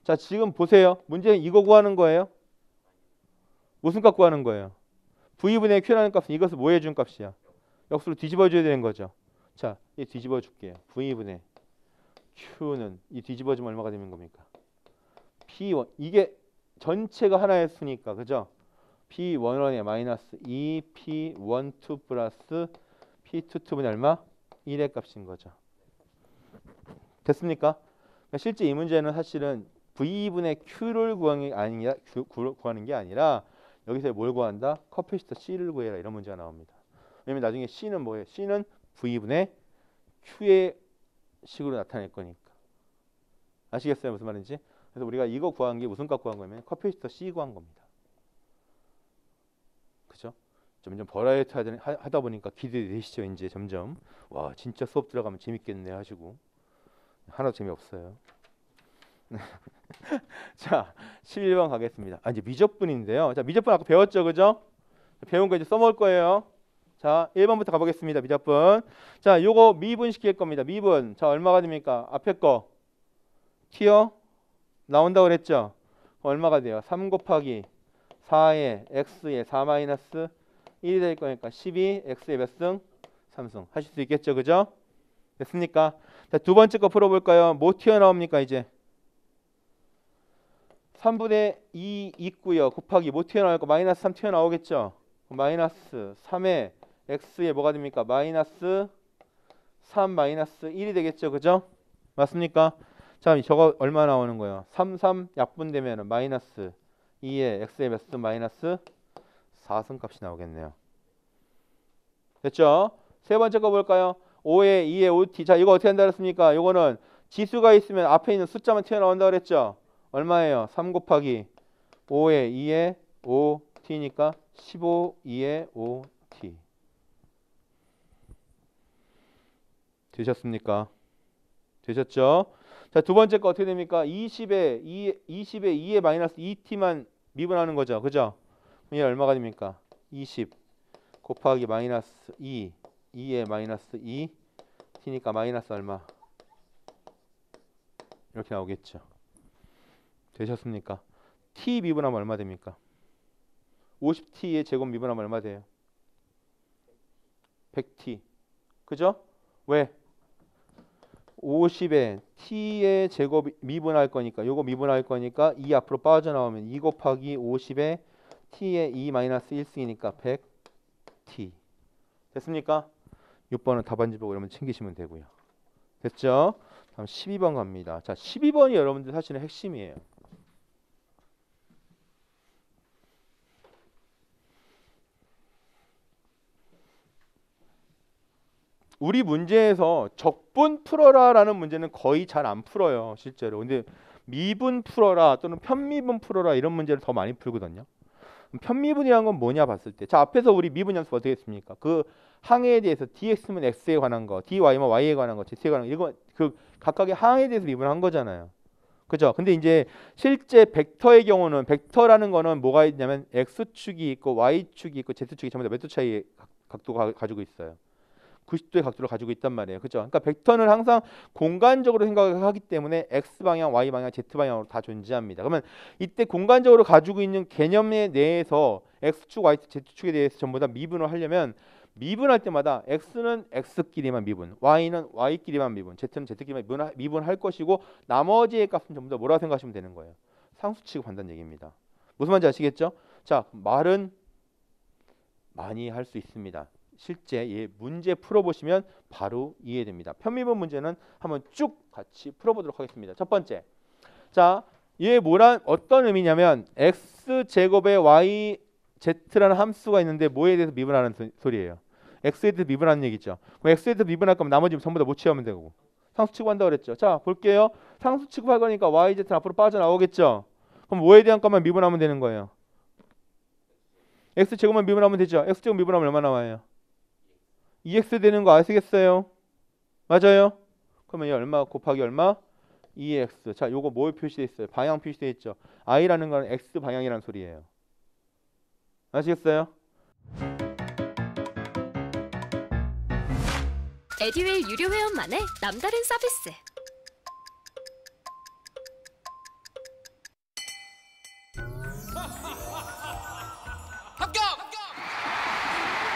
자, 지금 보세요. 문제는 이거 구하는 거예요. 무슨 값 구하는 거예요? v분의 q라는 값은 이것을 뭐 해준 값이야? 역수로 뒤집어줘야 되는 거죠. 자, 이 뒤집어 줄게요. v분의 q는 이 뒤집어주면 얼마가 되는 겁니까? p1 이게 전체가 하나의 수니까 그죠? p11에 마이너스 2p12 플러스 p22분의 얼마? 1의 값인 거죠. 됐습니까? 그러니까 실제 이 문제는 사실은 v분의 q를 구하는 게 아니라 여기서 뭘 구한다? 커피시터 C를 구해라 이런 문제가 나옵니다. 왜냐면 나중에 C는 뭐예요? C는 V분의 Q의 식으로 나타낼 거니까. 아시겠어요? 무슨 말인지? 그래서 우리가 이거 구한 게 무슨 값 구한 거냐면 커피시터 C 구한 겁니다. 그죠? 점점 버라이어티 하다 보니까 기대되시죠? 이제 점점. 와 진짜 수업 들어가면 재밌겠네 하시고. 하나도 재미없어요. 자, 11번 가겠습니다. 이제 미적분인데요. 자, 미적분 아까 배웠죠, 그죠? 배운 거 이제 써먹을 거예요. 자, 1번부터 가보겠습니다. 미적분. 자, 요거 미분 시킬 겁니다. 미분. 자, 얼마가 됩니까? 앞에 거 튀어 나온다고 그랬죠? 얼마가 돼요? 3 곱하기 4에 x에 4 마이너스 1이 될 거니까 12, x의 몇 승? 3승. 하실 수 있겠죠, 그죠? 됐습니까? 자, 두 번째 거 풀어볼까요? 뭐 튀어나옵니까, 이제? 3분의 2 있고요. 곱하기 뭐 튀어나올 거? 마이너스 3 튀어나오겠죠? 마이너스 3에 x에 뭐가 됩니까? 마이너스 3 마이너스 1이 되겠죠? 그죠? 맞습니까? 자, 저거 얼마 나오는 거예요? 3, 3 약분되면 마이너스 2에 x에 몇 승? 마이너스 4승 값이 나오겠네요. 됐죠? 세 번째 거 볼까요? 5에 2에 5t. 자, 이거 어떻게 한다 그랬습니까? 이거는 지수가 있으면 앞에 있는 숫자만 튀어나온다 그랬죠? 얼마예요? 3 곱하기 5에 2에 5t니까 15, 2에 5t. 되셨습니까? 되셨죠? 자, 두 번째 거 어떻게 됩니까? 20에 2에 마이너스 2t만 미분하는 거죠. 그죠? 이게 얼마가 됩니까? 20 곱하기 마이너스 2에 마이너스 2t니까 마이너스 얼마? 이렇게 나오겠죠. 되셨습니까? t 미분하면 얼마 됩니까? 50t의 제곱 미분하면 얼마 돼요? 100t. 그죠? 왜? 50에 t의 제곱 미분할 거니까 요거 미분할 거니까 2 앞으로 빠져나오면 2 곱하기 50에 t의 2 마이너스 1승이니까 100t. 됐습니까? 6번은 답안지 보고 여러분 챙기시면 되고요. 됐죠? 다음 12번 갑니다. 자, 12번이 여러분들 사실은 핵심이에요. 우리 문제에서 적분 풀어라라는 문제는 거의 잘 안 풀어요, 실제로. 근데 미분 풀어라 또는 편미분 풀어라 이런 문제를 더 많이 풀거든요. 편미분이란 건 뭐냐 봤을 때, 자 앞에서 우리 미분 연습 어떻게 했습니까? 그 항에 대해서 dx면 x에 관한 거, dy면 y에 관한 거, z에 관한 거, 이거 그 각각의 항에 대해서 미분한 거잖아요. 그죠? 근데 이제 실제 벡터의 경우는 벡터라는 거는 뭐가 있냐면 x축이 있고 y축이 있고 z축이 전부 다 몇 도 차이의 각도가 가지고 있어요. 90도의 각도를 가지고 있단 말이에요. 그죠? 그러니까 벡터는 항상 공간적으로 생각을 하기 때문에 x 방향, y 방향, z 방향으로 다 존재합니다. 그러면 이때 공간적으로 가지고 있는 개념에 내에서 x축, y축, z축에 대해서 전부 다 미분을 하려면 미분할 때마다 x는 x끼리만 미분, y는 y끼리만 미분, z는 z끼리만 미분할 것이고 나머지의 값은 전부 다 뭐라고 생각하시면 되는 거예요. 상수 취급한다는 얘기입니다. 무슨 말인지 아시겠죠? 자, 말은 많이 할 수 있습니다. 실제 예, 문제 풀어보시면 바로 이해됩니다. 편미분 문제는 한번 쭉 같이 풀어보도록 하겠습니다. 첫 번째, 자, 얘 뭐란 어떤 의미냐면 x 제곱에 y z라는 함수가 있는데 뭐에 대해서 미분하는 소리예요. x에 대해서 미분하는 얘기죠. 그럼 x에 대해서 미분할 거면 나머지 전부 다 못 취하면 되고 상수 취급한다고 그랬죠. 자, 볼게요. 상수 취급할 거니까 y, z는 앞으로 빠져나오겠죠. 그럼 뭐에 대한 것만 미분하면 되는 거예요. x 제곱만 미분하면 되죠. x 제곱 미분하면 얼마 나와요? 2x 되는 거 아시겠어요? 맞아요? 그러면 이 얼마 곱하기 얼마? 2x. 자, 요거 뭐에 표시되어 있어요? 방향 표시되어 있죠. i라는 건 x 방향이라는 소리예요. 아시겠어요? 에듀윌 유료 회원만의 남다른 서비스.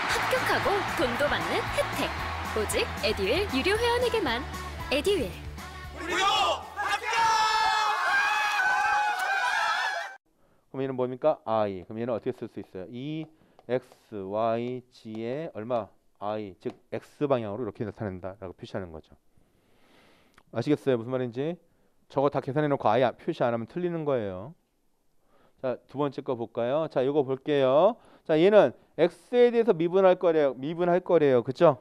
합격하고 돈도 받는 혜택. 오직 에듀윌 유료 회원에게만. 에듀윌. 그럼 얘는 뭡니까? i. 그럼 얘는 어떻게 쓸 수 있어요? 2x, y, g의 얼마? i. 즉 x 방향으로 이렇게 나타낸다라고 표시하는 거죠. 아시겠어요? 무슨 말인지? 저거 다 계산해 놓고 아예 표시 안 하면 틀리는 거예요. 자, 두 번째 거 볼까요? 자, 이거 볼게요. 자, 얘는 x에 대해서 미분할 거래요. 그죠?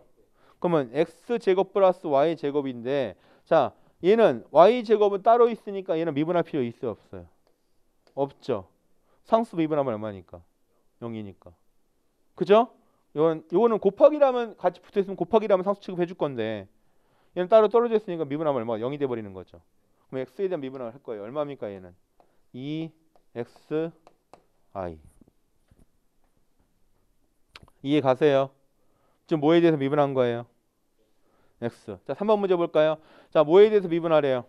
그러면 x 제곱 플러스 y 제곱인데, 자, 얘는 y 제곱은 따로 있으니까 얘는 미분할 필요 있어요, 없어요? 없죠. 상수 미분하면 얼마니까? 0이니까. 그죠? 요거는 곱하기라면 같이 붙어 있으면 곱하기라면 상수 취급해 줄 건데, 얘는 따로 떨어져 있으니까 미분하면 얼마? 0이 돼 버리는 거죠. 그럼 x에 대한 미분을 할 거예요. 얼마입니까, 얘는? 2x i. 이해 가세요? 지금 뭐에 대해서 미분한 거예요? x. 자, 3번 문제 볼까요? 자, 뭐에 대해서 미분하래요?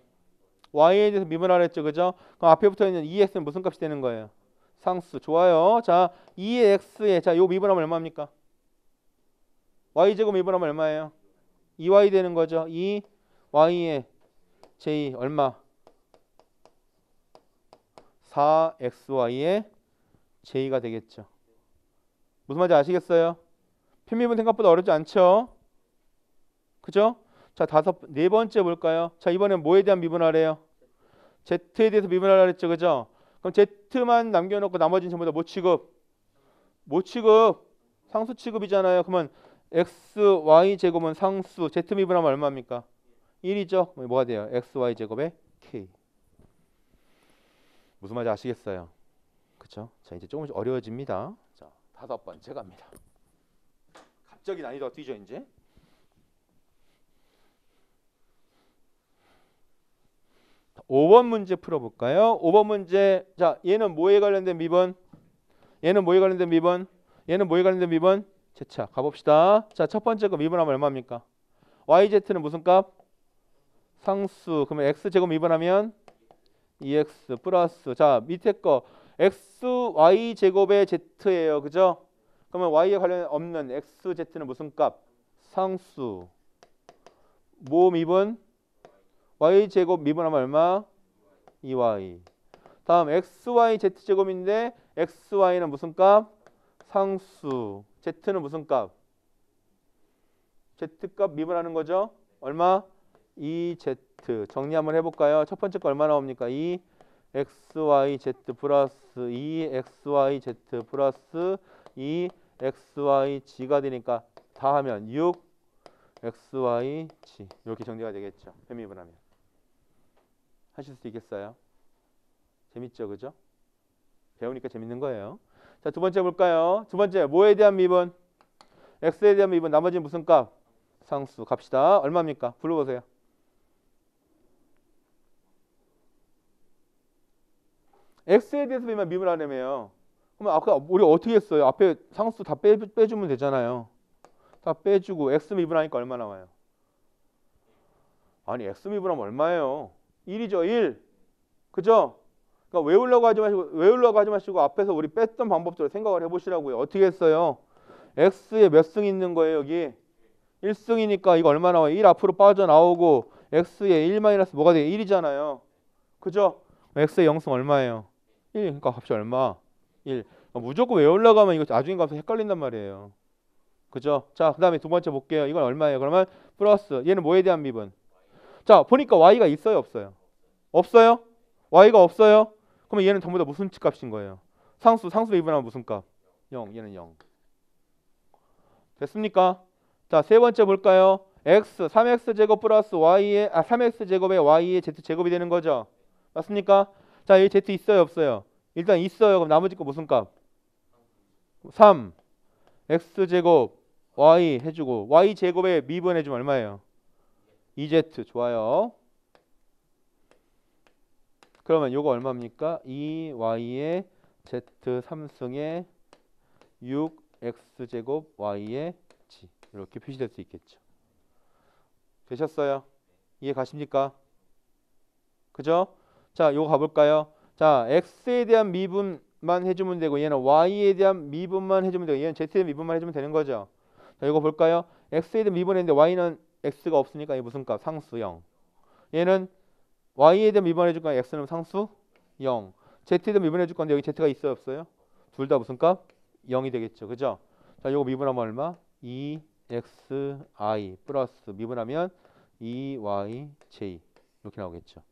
y에 대해서 미분하랬죠. 그죠? 그럼 앞에 붙어 있는 2x는 무슨 값이 되는 거예요? 상수. 좋아요. 자, 2x에 자, 요 미분하면 얼마입니까? y제곱 미분하면 얼마예요? 2y 되는 거죠. 2y의 j 얼마? 4xy의 j가 되겠죠. 무슨 말인지 아시겠어요? 편미분 생각보다 어렵지 않죠? 그죠? 자, 네 번째 볼까요? 자, 이번엔 뭐에 대한 미분하래요? z에 대해서 미분하라 그랬죠. 그죠? 그럼 z만 남겨놓고 나머지는 전부 다 뭐 취급? 뭐 취급? 상수 취급이잖아요. 그러면 x, y 제곱은 상수, z 미분하면 얼마입니까? 1이죠. 뭐가 돼요? x, y 제곱의 k. 무슨 말인지 아시겠어요? 그쵸? 자, 이제 조금씩 어려워집니다. 자, 5번째 갑니다. 갑자기 난이도가 뛰죠, 이제. 5번 문제 풀어볼까요? 5번 문제. 자, 얘는 뭐에 관련된 미분? 얘는 뭐에 관련된 미분? 얘는 뭐에 관련된 미분? 제차 가봅시다. 자, 첫 번째 거 미분하면 얼마입니까? yz는 무슨 값? 상수. 그러면 x제곱 미분하면 2x 플러스. 자, 밑에 거 x, y 제곱의 z예요. 그죠? 그러면 y에 관련 없는 xz는 무슨 값? 상수. 뭐 미분? y 제곱 미분하면 얼마? 2y. 다음 xy z제곱인데 xy는 무슨 값? 상수. z는 무슨 값? z값 미분하는 거죠? 얼마? 2z. 정리 한번 해볼까요? 첫 번째 거 얼마 나옵니까? 2xyz 플러스 2xyz 플러스 2xyg가 되니까 다 하면 6xyg. 이렇게 정리가 되겠죠. 편미분하면. 하실 수 있겠어요? 재밌죠, 그죠? 배우니까 재밌는 거예요. 자, 두 번째 볼까요? 두 번째 뭐에 대한 미분? x에 대한 미분. 나머지는 무슨 값? 상수. 갑시다. 얼마입니까? 불러보세요. x에 대해서 미분하려며요. 그러면 아까 우리 어떻게 했어요? 앞에 상수 다 빼주면 되잖아요. 다 빼주고 x 미분하니까 얼마 나와요? 아니 x 미분하면 얼마예요? 1이죠. 1. 그죠? 그러니까 외우려고 하지 마시고 앞에서 우리 뺐던 방법대로 생각을 해보시라고요. 어떻게 했어요? x에 몇 승 있는 거예요 여기? 1승이니까 이거 얼마 나와요? 1 앞으로 빠져나오고 x에 1 마이너스 뭐가 돼요? 1이잖아요. 그죠? x의 0승 얼마예요? 1. 그러니까 값이 얼마? 1. 무조건 외우려고 하면 이거 나중에 가서 헷갈린단 말이에요. 그죠? 자, 그 다음에 두 번째 볼게요. 이건 얼마예요? 그러면 플러스 얘는 뭐에 대한 미분? 자, 보니까 y가 있어요? 없어요? 없어요? y가 없어요? 그러면 얘는 전부 다 무슨 값인 거예요? 상수 미분하면 무슨 값? 0. 얘는 0. 됐습니까? 자, 세 번째 볼까요? x 3x 제곱 플러스 y의 3x 제곱에 y의 z 제곱이 되는 거죠. 맞습니까? 자, 이 z 있어요, 없어요? 일단 있어요. 그럼 나머지 거 무슨 값? 3 x 제곱 y 해주고 y 제곱에 미분 해주면 얼마예요? 2z. 좋아요. 그러면 요거 얼마입니까? 2y의 z 3승에 6x 제곱 y의 g 이렇게 표시될 수 있겠죠. 되셨어요? 이해 가십니까? 그죠? 자, 요거 가볼까요? 자, x에 대한 미분만 해주면 되고 얘는 y에 대한 미분만 해주면 되고 얘는 z에 대한 미분만 해주면 되는 거죠. 자, 이거 볼까요? x에 대한 미분했는데 y는 x가 없으니까 이게 무슨 값? 상수 0. 얘는 y에 대한 미분 해줄 거야. x는 상수 0. z에 대한 미분 해줄 건데 여기 z가 있어요, 없어요? 둘 다 무슨 값? 0이 되겠죠. 그죠? 자, 이거 미분하면 얼마? 2xi 플러스 미분하면 2yj 이렇게 나오겠죠.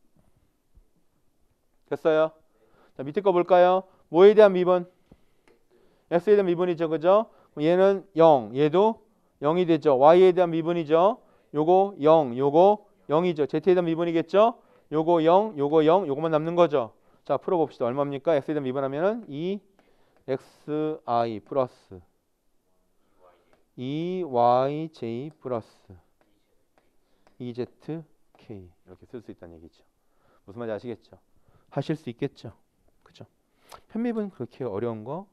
됐어요? 자, 밑에 거 볼까요? 뭐에 대한 미분? x에 대한 미분이죠. 그죠? 얘는 0, 얘도 0이 되죠. y에 대한 미분이죠. 요거 0, 요거 0이죠. z에 대한 미분이겠죠? 요거 0, 요거 0, 요거만 남는 거죠. 자, 풀어봅시다. 얼마입니까? x에 대한 미분하면은 2xi 플러스 2yj 플러스 2zk 이렇게 쓸 수 있다는 얘기죠. 무슨 말인지 아시겠죠? 하실 수 있겠죠? 그죠? 편미분 그렇게 어려운 거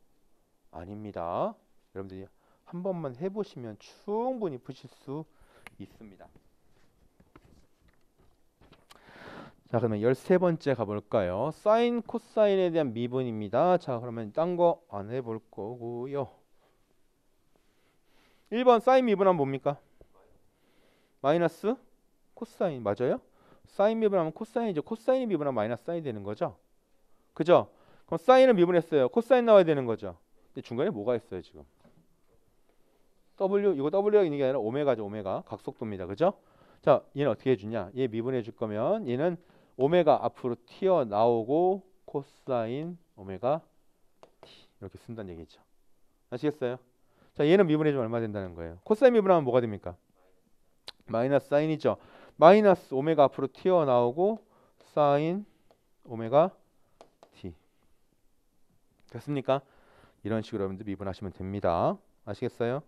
아닙니다. 여러분들이 한 번만 해보시면 충분히 푸실 수 있습니다. 자, 그러면 13번째 가볼까요? 사인, 코사인에 대한 미분입니다. 자, 그러면 딴 거 안 해볼 거고요. 1번 사인 미분하면 뭡니까? 마이너스 코사인 맞아요? 사인 미분하면 코사인이죠. 코사인이 미분하면 마이너스 사인이 되는 거죠. 그죠? 그럼 사인을 미분했어요. 코사인 나와야 되는 거죠. 근데 중간에 뭐가 있어요 지금? W 이거 W가 있는 게 아니라 오메가죠. 오메가 각속도입니다. 그죠? 자, 얘는 어떻게 해주냐? 얘 미분해 줄 거면 얘는 오메가 앞으로 튀어나오고 코사인 오메가 t 이렇게 쓴다는 얘기죠. 아시겠어요? 자, 얘는 미분해 주면 얼마 된다는 거예요? 코사인 미분하면 뭐가 됩니까? 마이너스 사인이죠. 마이너스 오메가 앞으로 튀어나오고 사인 오메가 t 됐습니까? 이런 식으로 여러분들 미분하시면 됩니다. 아시겠어요?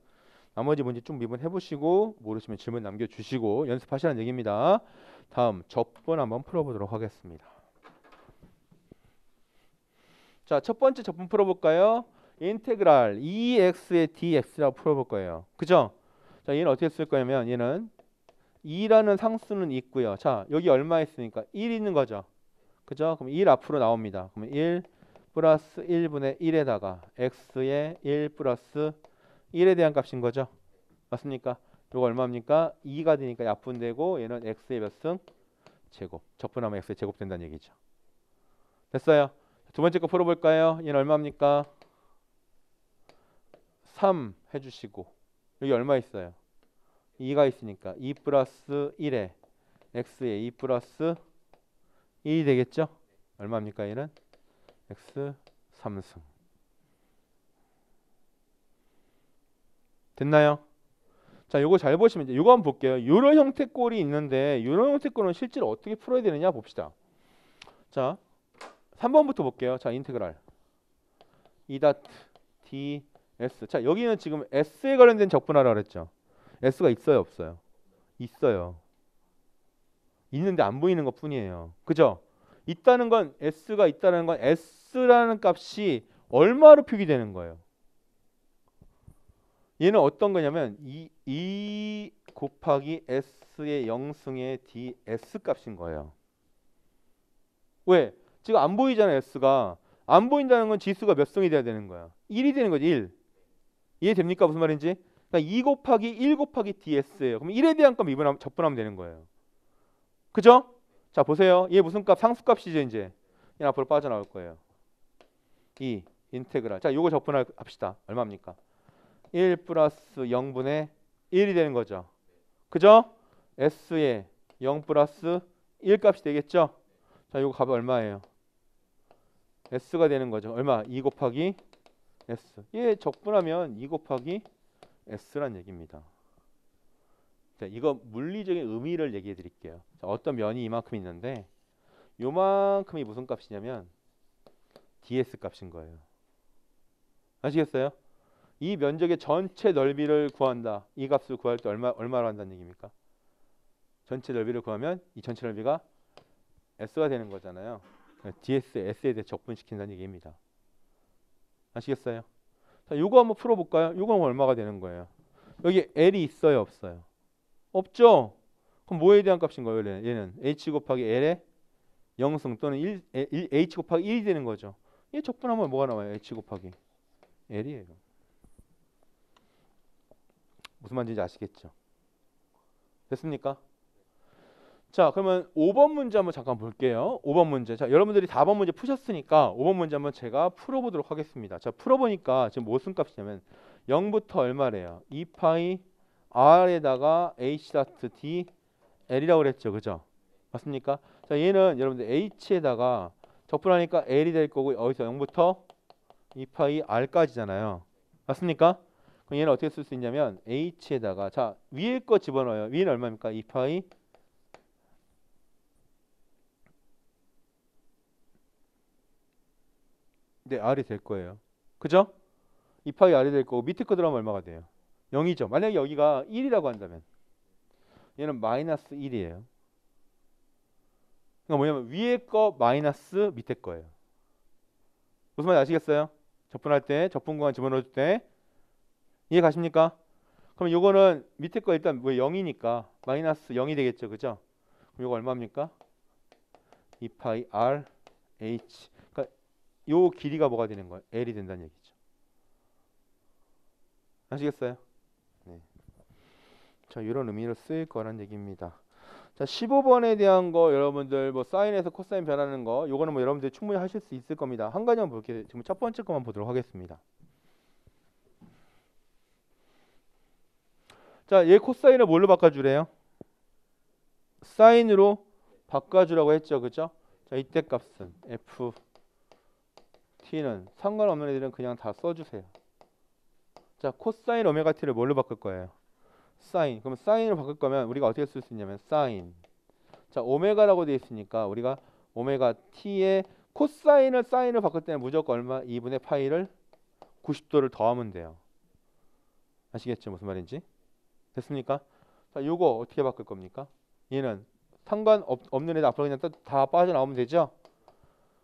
나머지 문제 쭉 미분해 보시고 모르시면 질문 남겨주시고 연습하시라는 얘기입니다. 다음 접분 한번 풀어보도록 하겠습니다. 자, 첫 번째 접분 풀어볼까요? 인테그랄 2x의 dx라고 풀어볼 거예요. 그죠? 자, 얘는 어떻게 쓸 거냐면 얘는 2라는 상수는 있고요. 자, 여기 얼마 있으니까 1 있는 거죠. 그죠? 그럼 1 앞으로 나옵니다. 그러면 1 플러스 1분의 1에다가 x의 1 플러스 1에 대한 값인 거죠. 맞습니까? 이거 얼마입니까? 2가 되니까 약분되고 얘는 x의 몇 승? 제곱. 적분하면 x의 제곱 된다는 얘기죠. 됐어요? 두 번째 거 풀어볼까요? 얘는 얼마입니까? 3 해주시고 여기 얼마 있어요? 2가 있으니까 2 플러스 1에 x의 2 플러스 1이 되겠죠? 얼마입니까? 얘는 x 3승. 됐나요? 자, 요거 잘 보시면 이제 요거 한번 볼게요. 요런 형태 꼴이 있는데 요런 형태 꼴은 실제로 어떻게 풀어야 되느냐 봅시다. 자, 3번부터 볼게요. 자, 인테그랄 2.ds. 자, 여기는 지금 s에 관련된 적분하라 그랬죠. s가 있어요, 없어요? 있어요. 있는데 안 보이는 것 뿐이에요. 그죠? 있다는 건 s가 있다는 건 s s라는 값이 얼마로 표기되는 거예요? 얘는 어떤 거냐면 2 곱하기 s의 0승의 ds 값인 거예요. 왜? 지금 안 보이잖아요. s가. 안 보인다는 건 지수가 몇 승이 돼야 되는 거야? 1이 되는 거지. 1. 이해됩니까? 무슨 말인지? 그러니까 2 곱하기 1 곱하기 ds예요. 그럼 1에 대한 값 적분하면 되는 거예요. 그죠? 자 보세요. 얘 무슨 값? 상수값이죠 이제. 얘 앞으로 빠져나올 거예요. 2 인테그랄. 자 요거 적분합시다. 얼마입니까? 1 플러스 0분의 1이 되는 거죠. 그죠? s에 0 플러스 1 값이 되겠죠? 자 요거 값이 얼마예요? s가 되는 거죠. 얼마? 2 곱하기 s. 얘 적분하면 2 곱하기 s란 얘기입니다. 자, 이거 물리적인 의미를 얘기해 드릴게요. 자, 어떤 면이 이만큼 있는데 요만큼이 무슨 값이냐면 ds 값인 거예요. 아시겠어요? 이 면적의 전체 넓이를 구한다. 이 값을 구할 때 얼마로 한다는 얘기입니까? 전체 넓이를 구하면 이 전체 넓이가 s가 되는 거잖아요. ds, s에 대해 적분시킨다는 얘기입니다. 아시겠어요? 자, 요거 한번 풀어볼까요? 요건 얼마가 되는 거예요? 여기 l이 있어요, 없어요? 없죠? 그럼 뭐에 대한 값인 거예요? 얘는 h 곱하기 l의 0승 또는 h 곱하기 1이 되는 거죠. 얘 적분하면 뭐가 나와요? h 곱하기 l이에요. 무슨 말인지 아시겠죠? 됐습니까? 자, 그러면 5번 문제 한번 잠깐 볼게요. 5번 문제. 자, 여러분들이 4번 문제 푸셨으니까 5번 문제 한번 제가 풀어보도록 하겠습니다. 자, 풀어보니까 지금 무슨 값이냐면 0부터 얼마래요? 2파이 r에다가 h.d l이라고 그랬죠. 그죠? 맞습니까? 자, 얘는 여러분들 h에다가 적분하니까 l이 될 거고 여기서 0부터 2파이 r까지잖아요. 맞습니까? 그럼 얘는 어떻게 쓸 수 있냐면 h에다가 자, 위에 거 집어넣어요. 위에는 얼마입니까? 2파이 네, r이 될 거예요. 그죠? 2파이 r이 될 거고 밑에 거 들어가면 얼마가 돼요? 0이죠. 만약에 여기가 1이라고 한다면 얘는 마이너스 1이에요. 그러니까 뭐냐면 위에 거 마이너스 밑에 거예요. 무슨 말인지 아시겠어요? 적분할 때 적분 구간 집어넣을 때 이해 가십니까? 그럼 요거는 밑에 거 일단 뭐 0이니까 마이너스 0이 되겠죠. 그죠? 그럼 요거 얼마입니까? 2파이 r h. 그러니까 요 길이가 뭐가 되는 거예요? l이 된다는 얘기죠. 아시겠어요? 네. 자, 이런 의미로 쓰일 거란 얘기입니다. 자, 15번에 대한 거 여러분들 뭐 사인에서 코사인 변하는 거 요거는 뭐 여러분들 충분히 하실 수 있을 겁니다. 한 가지만 볼게요. 지금 첫 번째 것만 보도록 하겠습니다. 자, 얘 코사인을 뭘로 바꿔주래요? 사인으로 바꿔주라고 했죠. 그죠? 자, 이때 값은 f t는 상관없는 애들은 그냥 다 써주세요. 자, 코사인 오메가 t를 뭘로 바꿀 거예요? 사인. 그럼 사인으로 바꿀 거면 우리가 어떻게 쓸 수 있냐면 사인. 자, 오메가라고 되어 있으니까 우리가 오메가 t의 코사인을 사인으로 바꿀 때는 무조건 얼마? 2분의 파이를 90도를 더하면 돼요. 아시겠죠? 무슨 말인지? 됐습니까? 자, 요거 어떻게 바꿀 겁니까? 얘는 상관없는 애들 앞으로 그냥 다 빠져나오면 되죠?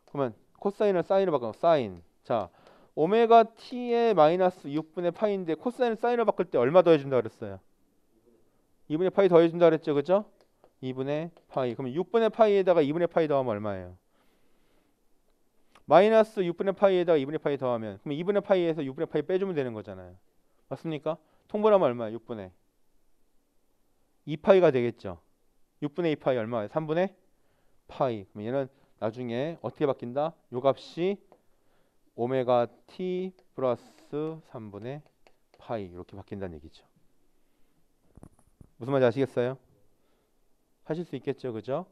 그러면 코사인을 사인으로 바꾸면 사인. 자, 오메가 t의 마이너스 6분의 파이인데 코사인을 사인으로 바꿀 때 얼마 더해준다 그랬어요? 2분의 파이 더해준다 그랬죠. 그죠? 2분의 파이. 그럼 6분의 파이에다가 2분의 파이 더하면 얼마예요? 마이너스 6분의 파이에다가 2분의 파이 더하면 그럼 2분의 파이에서 6분의 파이 빼주면 되는 거잖아요. 맞습니까? 통분하면 얼마예요? 6분의 2파이가 되겠죠. 6분의 2파이 얼마예요? 3분의 파이. 그럼 얘는 나중에 어떻게 바뀐다? 요 값이 오메가 t 플러스 3분의 파이 이렇게 바뀐다는 얘기죠. 무슨 말인지 아시겠어요? 하실 수 있겠죠. 그죠?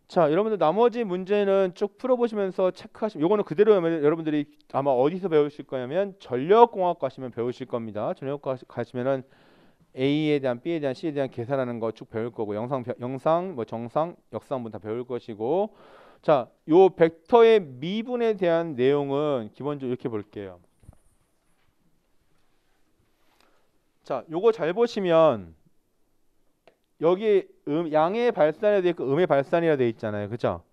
자, 여러분들 나머지 문제는 쭉 풀어보시면서 체크하시면 요거는 그대로 여러분들이 아마 어디서 배우실 거냐면 전력공학 가시면 배우실 겁니다. 전력공학 가시면은 A에 대한 B에 대한 C에 대한 계산하는 거 쭉 배울 거고 영상 뭐 정상 역상분 다 배울 것이고 자, 요 벡터의 미분에 대한 내용은 기본적으로 이렇게 볼게요. 자, 요거 잘 보시면 여기 양의 발산이라 되어 있고 음의 발산이라 되어 있잖아요. 그죠?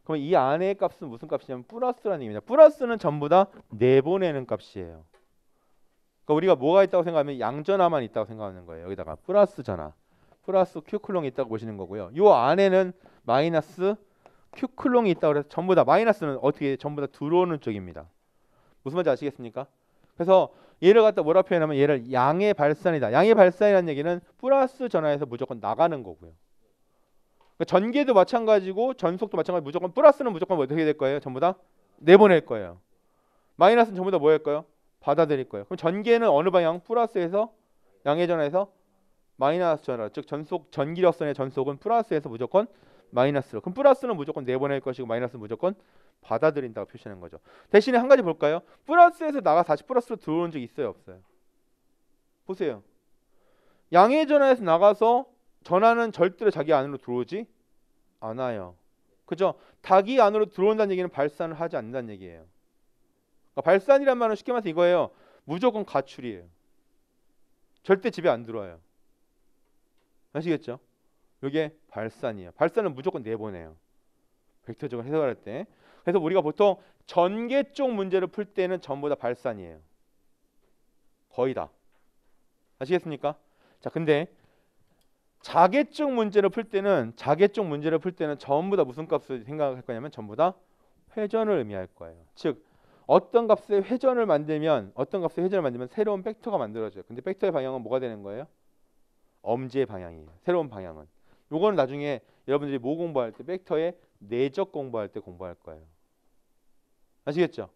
그럼 이 안의 값은 무슨 값이냐면 플러스라는 얘기입니다. 플러스는 전부 다 내보내는 값이에요. 그러니까 우리가 뭐가 있다고 생각하면 양전화만 있다고 생각하는 거예요. 여기다가 플러스 전화, 플러스 q 클롱이 있다고 보시는 거고요. 이 안에는 마이너스 q 클롱이 있다고 해서 전부 다 마이너스는 어떻게 전부 다 들어오는 쪽입니다. 무슨 말인지 아시겠습니까? 그래서 얘를 갖다 뭐라 표현하면 얘를 양의 발산이다. 양의 발산이라는 얘기는 플러스 전화에서 무조건 나가는 거고요. 그러니까 전개도 마찬가지고 전속도 마찬가지고 무조건 플러스는 무조건 어떻게 될 거예요? 전부 다 내보낼 거예요. 마이너스는 전부 다 뭐 할 거예요? 받아들일 거예요. 그럼 전개는 어느 방향? 플러스에서 양의 전화에서 마이너스 전화, 즉 전속 전기력선의 전속은 플러스에서 무조건 마이너스로. 그럼 플러스는 무조건 내보낼 것이고 마이너스는 무조건 받아들인다고 표시하는 거죠. 대신에 한 가지 볼까요? 플러스에서 나가 다시 플러스로 들어오는 적 있어요, 없어요? 보세요. 양의 전화에서 나가서 전화는 절대로 자기 안으로 들어오지 않아요. 그죠? 자기 안으로 들어온다는 얘기는 발산을 하지 않는다는 얘기예요. 그러니까 발산이란 말은 쉽게 말해서 이거예요. 무조건 가출이에요. 절대 집에 안 들어와요. 아시겠죠? 이게 발산이에요. 발산은 무조건 내보내요. 벡터적으로 해석할 때. 그래서 우리가 보통 전개 쪽 문제를 풀 때는 전부 다 발산이에요. 거의 다. 아시겠습니까? 자, 근데 자개 쪽 문제를 풀 때는 전부 다 무슨 값을 생각할 거냐면 전부 다 회전을 의미할 거예요. 즉 어떤 값의 회전을 만들면 새로운 벡터가 만들어져요. 근데 벡터의 방향은 뭐가 되는 거예요? 엄지의 방향이에요. 새로운 방향은. 요거는 나중에 여러분들이 뭐 공부할 때 벡터의 내적 공부할 때 공부할 거예요. 아시겠죠?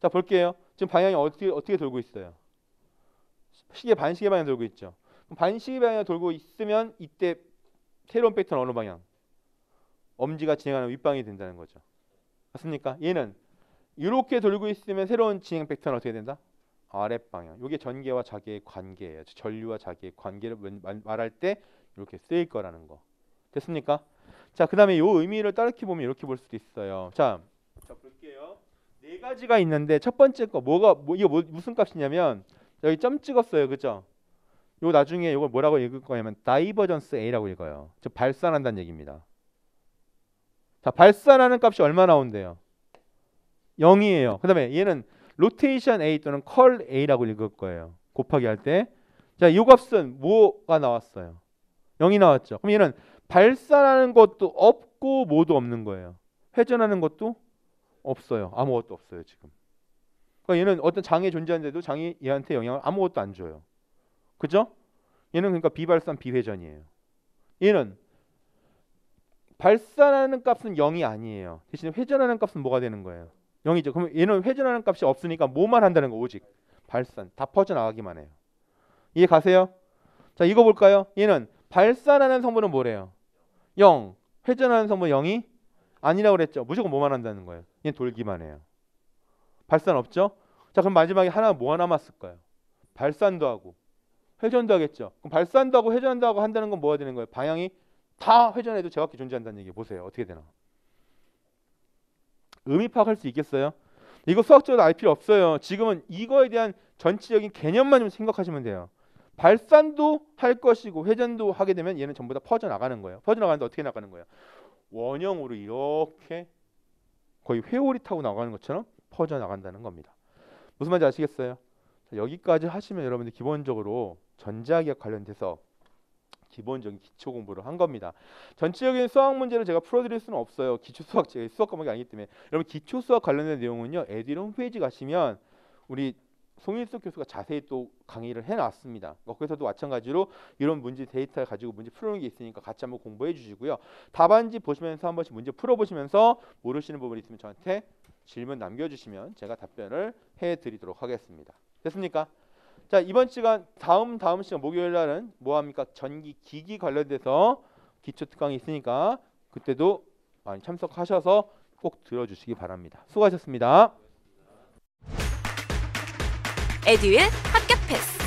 자, 볼게요. 지금 방향이 어떻게 돌고 있어요? 반시계 방향 돌고 있죠. 그럼 반시계 방향 돌고 있으면 이때 새로운 벡터는 어느 방향? 엄지가 진행하는 윗방이 된다는 거죠. 맞습니까? 얘는 이렇게 돌고 있으면 새로운 진행 벡터는 어떻게 된다? 아랫방향. 이게 전개와 자개의 관계예요. 전류와 자개의 관계를 말할 때 이렇게 쓰일 거라는 거. 됐습니까? 자, 그 다음에 이 의미를 따르게 보면 이렇게 볼 수도 있어요. 자 볼게요. 네 가지가 있는데 첫 번째 거 이거 무슨 값이냐면 여기 점 찍었어요. 그죠? 요 나중에 이걸 뭐라고 읽을 거냐면 다이버전스 A라고 읽어요. 즉 발산한다는 얘기입니다. 자, 발산하는 값이 얼마 나온대요? 0이에요. 그 다음에 얘는 로테이션 A 또는 컬 A라고 읽을 거예요. 곱하기 할 때. 자, 이 값은 뭐가 나왔어요? 0이 나왔죠. 그럼 얘는 발산하는 것도 없고 뭐도 없는 거예요. 회전하는 것도 없어요. 아무것도 없어요, 지금. 그러니까 얘는 어떤 장애 존재하는데도 장이 얘한테 영향을 아무것도 안 줘요. 그죠? 얘는 그러니까 비발산 비회전이에요. 얘는 발산하는 값은 0이 아니에요. 대신에 회전하는 값은 뭐가 되는 거예요? 0이죠. 그럼 얘는 회전하는 값이 없으니까 뭐만 한다는 거? 오직 발산. 다 퍼져나가기만 해요. 이해 가세요? 자, 이거 볼까요? 얘는 발산하는 성분은 뭐래요? 0. 회전하는 성분 0이 아니라고 그랬죠. 무조건 뭐만 한다는 거예요? 얘는 돌기만 해요. 발산 없죠? 자, 그럼 마지막에 뭐 남았을까요? 발산도 하고 회전도 하겠죠. 그럼 발산도 하고 회전도 하고 한다는 건 뭐가 되는 거예요? 방향이 다 회전해도 제각기 존재한다는 얘기. 보세요. 어떻게 되나? 의미 파악할 수 있겠어요? 이거 수학적으로 알 필요 없어요. 지금은 이거에 대한 전체적인 개념만 좀 생각하시면 돼요. 발산도 할 것이고 회전도 하게 되면 얘는 전부 다 퍼져나가는 거예요. 퍼져나가는데 어떻게 나가는 거예요? 원형으로 이렇게 거의 회오리 타고 나가는 것처럼 퍼져나간다는 겁니다. 무슨 말인지 아시겠어요? 자, 여기까지 하시면 여러분들 기본적으로 전자기학 관련돼서 기본적인 기초 공부를 한 겁니다. 전체적인 수학 문제를 제가 풀어드릴 수는 없어요. 기초 수학 제가 수학 과목이 아니기 때문에. 여러분 기초 수학 관련된 내용은요, 에듀윌 홈페이지 가시면 우리 송일숙 교수가 자세히 또 강의를 해놨습니다. 거기서도 마찬가지로 이런 문제 데이터를 가지고 문제 풀어놓은 게 있으니까 같이 한번 공부해 주시고요. 답안지 보시면서 한 번씩 문제 풀어보시면서 모르시는 부분이 있으면 저한테 질문 남겨주시면 제가 답변을 해드리도록 하겠습니다. 됐습니까? 자, 이번 시간 다음 시간 목요일 날은 뭐합니까? 전기 기기 관련돼서 기초 특강이 있으니까 그때도 많이 참석하셔서 꼭 들어주시기 바랍니다. 수고하셨습니다. 에듀윌 합격 패스.